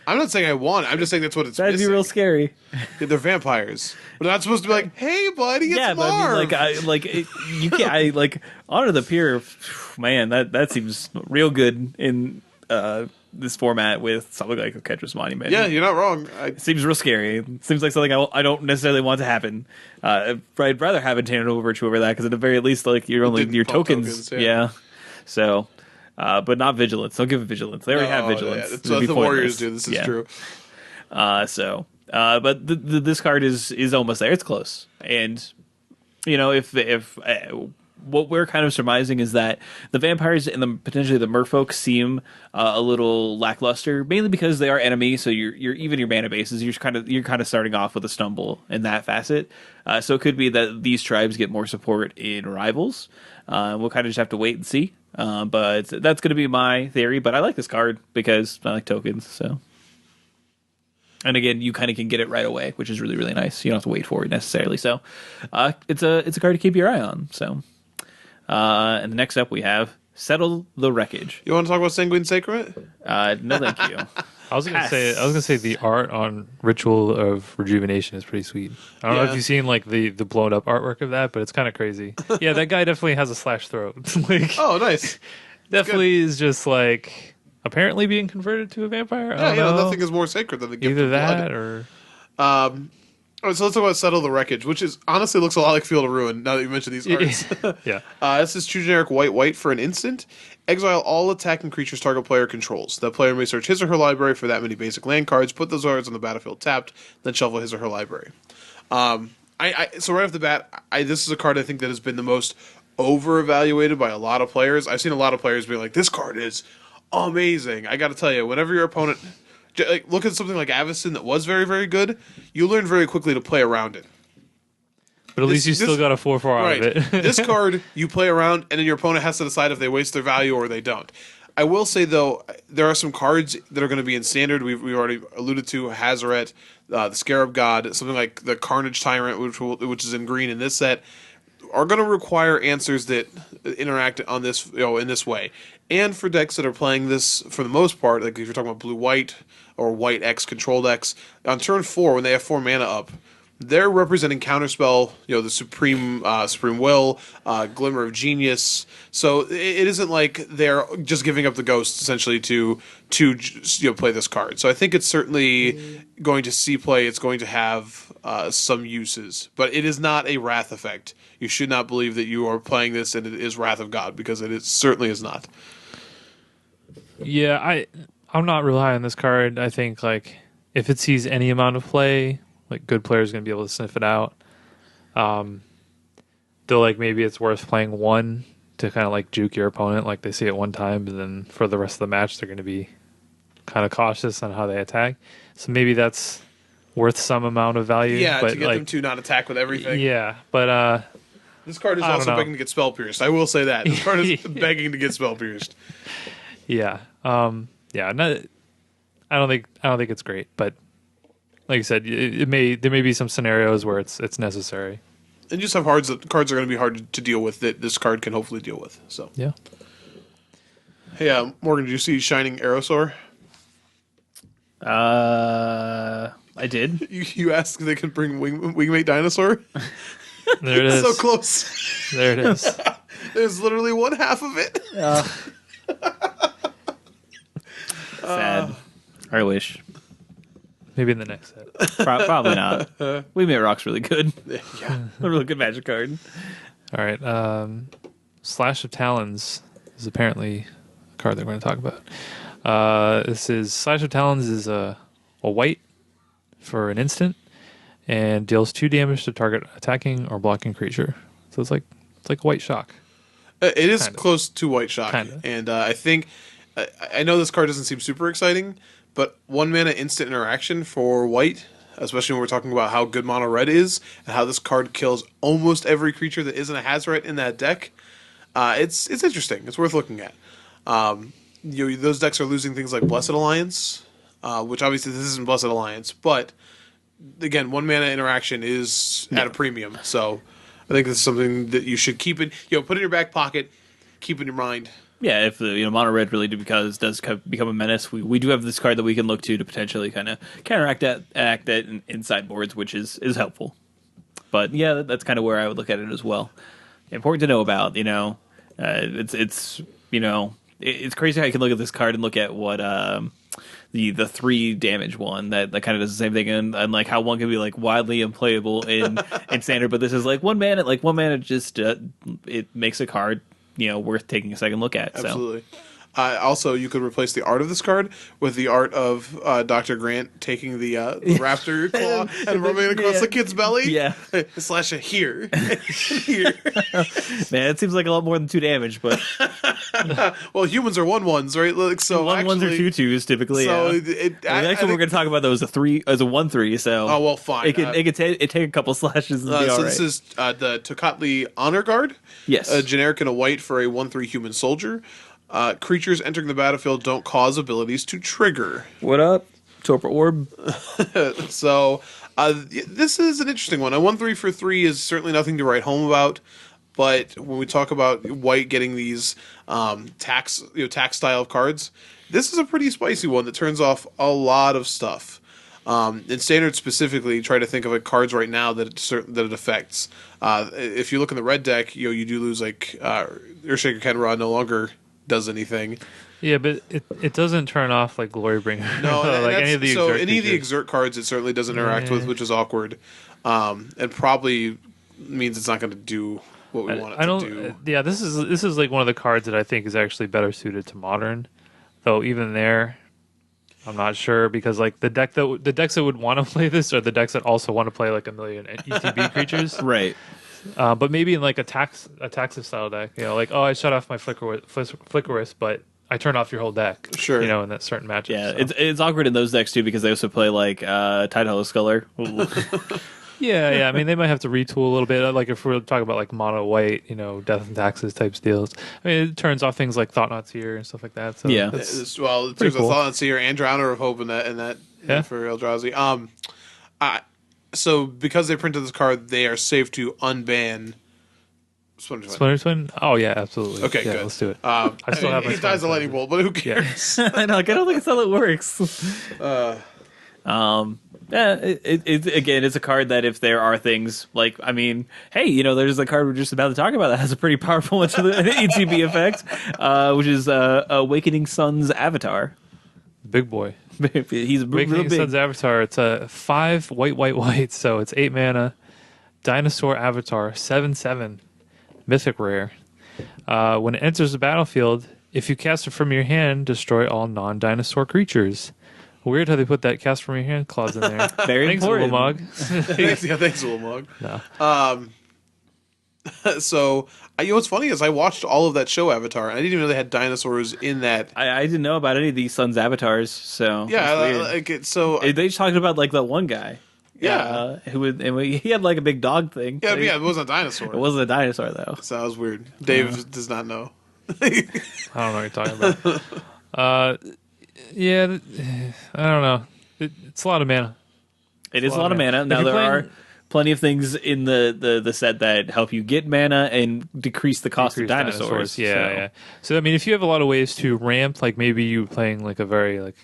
I'm not saying I want it. I'm just saying that's what it's that'd missing. be real scary. They're vampires. We're not supposed to be like, hey, buddy, it's Yeah, but Marv. I mean, you can't. Honor the Pure, man. That seems real good in this format with something like Oketra's Monument. Yeah, you're not wrong. It seems real scary. It seems like something I don't necessarily want to happen. I'd rather have Intangible Virtue over that because at the very least, like you're only your tokens. Yeah. So, but not Vigilance. Don't give it Vigilance. They already have Vigilance. Yeah, that's what the Warriors do. This is true. But this card is almost there. It's close, and if what we're kind of surmising is that the vampires and potentially the merfolk seem a little lackluster, mainly because they are enemies. So you're even your mana bases. You're kind of starting off with a stumble in that facet. So it could be that these tribes get more support in rivals. We'll kind of just have to wait and see. But that's going to be my theory. But I like this card because I like tokens. So. And again, you kind of can get it right away, which is really, really nice. You don't have to wait for it necessarily. So it's a card to keep your eye on. So and the next up we have Settle the Wreckage. You want to talk about Sanguine Sacrament? No, thank you. I was gonna say the art on Ritual of Rejuvenation is pretty sweet. I don't know if you've seen like the blown up artwork of that, but it's kind of crazy. Yeah, that guy definitely has a slash throat. Like, oh, nice. Definitely is just like apparently being converted to a vampire. I don't know. Nothing is more sacred than the gift Either of that blood. or. All right, so let's talk about Settle the Wreckage, which is honestly looks a lot like Field of Ruin. Now that you mention these arts, Yeah. This is true generic white for an instant. Exile all attacking creatures target player controls. That player may search his or her library for that many basic land cards, put those cards on the battlefield tapped, then shuffle his or her library. So right off the bat, this is a card I think that has been the most over-evaluated by a lot of players. I've seen a lot of players be like, "This card is amazing." I got to tell you, whenever your opponent look at something like Avacyn that was very, very good, you learn very quickly to play around it. But at least you still got a 4/4 out of it. This card, you play around, and then your opponent has to decide if they waste their value or they don't. I will say, though, there are some cards that are going to be in Standard. We've already alluded to Hazaret, the Scarab God, something like the Carnage Tyrant, which is in green in this set, are going to require answers that interact on this, in this way. And for decks that are playing this, for the most part, like if you're talking about blue-white or white-X control decks, on turn 4, when they have 4 mana up, they're representing Counterspell, the Supreme Will, Glimmer of Genius. So it isn't like they're just giving up the ghost, essentially, to play this card. So I think it's certainly going to see play. It's going to have some uses. But it is not a Wrath effect. You should not believe that you are playing this and it is Wrath of God, because it certainly is not. Yeah, I'm not real high on this card. I think like if it sees any amount of play, like good players going to be able to sniff it out. Though like maybe it's worth playing one to kind of like juke your opponent, like they see it one time, but then for the rest of the match they're going to be kind of cautious on how they attack. So maybe that's worth some amount of value. Yeah, but to get them to not attack with everything. Yeah, but this card is also begging to get spell pierced. I will say that this card is begging to get spell pierced. Yeah, yeah. No, I don't think it's great, but like I said, there may be some scenarios where it's necessary. And just have cards that are going to be hard to deal with that this card can hopefully deal with. So yeah. Hey, Morgan, did you see Shining Aerosaur? I did. You asked if they could bring Wingmate Dinosaur? There it is. So close. There it is. There's literally one half of it. Sad. I wish. Maybe in the next set. Probably not. Wingmate Rock's really good. Yeah. A really good Magic card. All right. Slash of Talons is apparently a card that we're going to talk about. This is Slash of Talons is a white for an instant and deals 2 damage to target attacking or blocking creature. So it's like White Shock. It is close to White Shock. Kinda. And I think I know this card doesn't seem super exciting, but 1 mana instant interaction for white, especially when we're talking about how good mono red is and how this card kills almost every creature that isn't a Hazaret in that deck. It's interesting. It's worth looking at. Those decks are losing things like Blessed Alliance, which obviously this isn't Blessed Alliance, but again, 1 mana interaction is at a premium. So I think this is something that you should keep it. Put in your back pocket, keep in your mind. Yeah, if the mono red really does become a menace, we do have this card that we can look to potentially kind of counteract that in sideboards, which is helpful. But yeah, that's kind of where I would look at it as well. Important to know about. It's crazy how you can look at this card and look at what the 3 damage one that kind of does the same thing, and like how one can be like wildly unplayable in standard, but this is like 1 mana, just it makes a card worth taking a second look at. Absolutely. Also, you could replace the art of this card with the art of Dr. Grant taking the raptor claw and rubbing it across the kid's belly. Yeah. Slash it here. Here. Man, it seems like a lot more than 2 damage, but Well, humans are 1/1s, right? Like, so 1/1s or 2/2s typically. So yeah. Actually, we're going to talk about those as a 1/3. So oh well, fine. It take a couple slashes and be all so right. this is the Tocatli Honor Guard. Yes. A generic and a white for a 1/3 human soldier. Creatures entering the battlefield don't cause abilities to trigger. What up, Torpor Orb? So this is an interesting one. A 1/3 for 3 is certainly nothing to write home about. But when we talk about white getting these tax style of cards, this is a pretty spicy one that turns off a lot of stuff. In standard specifically, try to think of cards right now that it affects. If you look in the red deck, you do lose Earthshaker Kenra no longer does anything. Yeah, but it doesn't turn off like Glorybringer. No, like any of the so exert any of the creatures. exert cards it certainly doesn't interact with, which is awkward, and probably means it's not going to do what we want it to do. Yeah, this is like one of the cards that I think is actually better suited to modern. Though even there, I'm not sure because like the decks that would want to play this are the decks that also want to play like a million ETB creatures. Right. But maybe in like a taxes style deck, like I shut off my Flickerous, but I turn off your whole deck. Sure. In that certain matchup. Yeah, so. it's awkward in those decks too because they also play like Tidehollow Sculler. Yeah. I mean, they might have to retool a little bit. Like if we're talking about like mono white, death and taxes type deals. I mean, it turns off things like Thought-Knot Seer and stuff like that. So Yeah. There's cool. a Thought-Knot Seer and Drowner of Hope in that Yeah. for Eldrazi. So because they printed this card, they are safe to unban Splinter Twin. Splinter Twin? Oh yeah, absolutely. Okay, yeah, good. Let's do it. I still have my he dies a Splinter lightning bolt, but who cares? I know. I don't think that's how it works. Yeah, it's a card that if there are things like, I mean, hey, there's a card we're just about to talk about that has a pretty powerful ETB effect, which is Awakening Sun's Avatar. Big boy. He's real Awakening big. Sun's Avatar. It's a 5 white, so it's 8 mana. Dinosaur Avatar, 7/7, mythic rare. When it enters the battlefield, if you cast it from your hand, destroy all non-dinosaur creatures. Weird how they put that cast from your hand clause in there. Very Thanks, important. Ulamog. Yeah, thanks, Ulamog. No. So, what's funny is I watched all of that show Avatar, and I didn't even know they had dinosaurs in that. I didn't know about any of these Sun's avatars, so Yeah, that's weird. They just talked about like that one guy. Yeah. He had like a big dog thing. yeah, it wasn't a dinosaur. It wasn't a dinosaur though. So that was weird. Dave does not know. I don't know what you're talking about. Yeah, I don't know. It's a lot of mana. It is a lot of mana. Now there are plenty of things in the set that help you get mana and decrease the cost of dinosaurs. Yeah. So I mean, if you have a lot of ways to ramp, like maybe you playing like a very like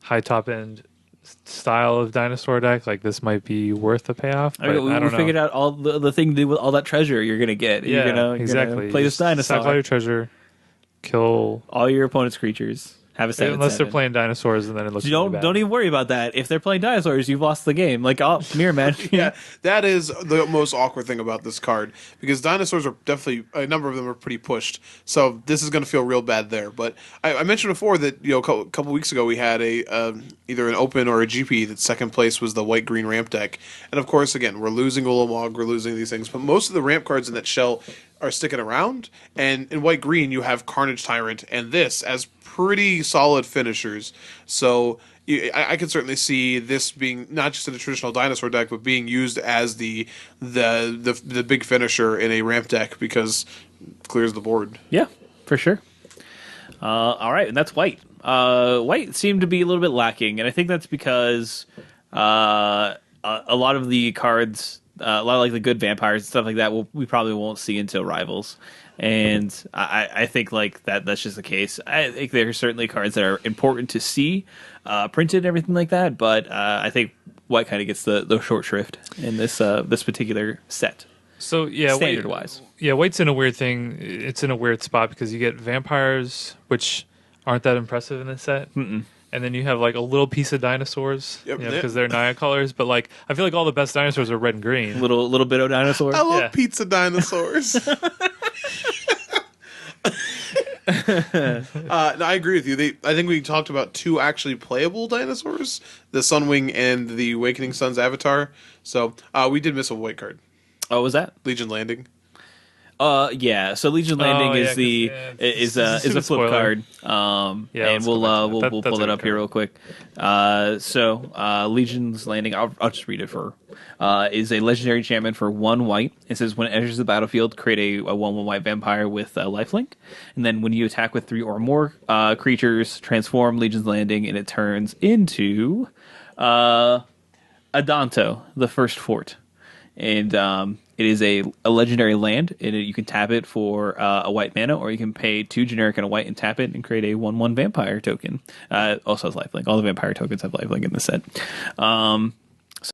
high top end style of dinosaur deck, like this might be worth the payoff. But I don't know. Figured out all the thing to do with all that treasure you're gonna get. Yeah, you're exactly. Gonna play this dinosaur. Sack all your treasure, kill all your opponent's creatures. Have a 7/7. Unless they're playing dinosaurs, and then it looks. Don't even worry about that. If they're playing dinosaurs, you've lost the game. Like, Mirror Man. Yeah, that is the most awkward thing about this card because dinosaurs are definitely a number of them are pretty pushed. So this is going to feel real bad there. But I mentioned before that a couple weeks ago we had either an open or a GP that second place was the white green ramp deck, and of course again we're losing Ulamog, we're losing these things, but most of the ramp cards in that shell are sticking around. And in white green you have Carnage Tyrant and this as pretty solid finishers. So I can certainly see this being not just in a traditional dinosaur deck, but being used as the big finisher in a ramp deck because it clears the board. Yeah, for sure. All right, and that's white. White seemed to be a little bit lacking, and I think that's because a lot of the cards, a lot of like the good vampires and stuff like that, we probably won't see until Rivals. And I think like that's just the case. I think there are certainly cards that are important to see printed and everything like that, but I think white kind of gets the short shrift in this particular set. So yeah, standard wise, white's in a weird thing. It's in a weird spot because you get vampires, which aren't that impressive in this set. And then you have like a little piece of dinosaurs, because they're Naya colors. But like, I feel like all the best dinosaurs are red and green. Little bit of dinosaur. I love pizza dinosaurs. No, I agree with you. I think we talked about two actually playable dinosaurs: the Sunwing and the Awakening Sun's Avatar. So we did miss a white card. Oh, was that? Legion Landing. Yeah. So Legion Landing yeah, is 'cause, the yeah, is it's a a flip spoiler. card. Yeah, And let's we'll go back to that. we'll That's pull a it up good here card. real quick. Legion's Landing. I'll just read it for. Is a legendary enchantment for 1 white. It says when it enters the battlefield, create a 1/1 white vampire with lifelink, and then when you attack with 3 or more creatures, transform Legion's Landing, and it turns into Adanto, the first fort. And it is a legendary land. You can tap it for a white mana, or you can pay 2 generic and a white and tap it and create a 1/1 vampire token. Also has lifelink. All the vampire tokens have lifelink in the set.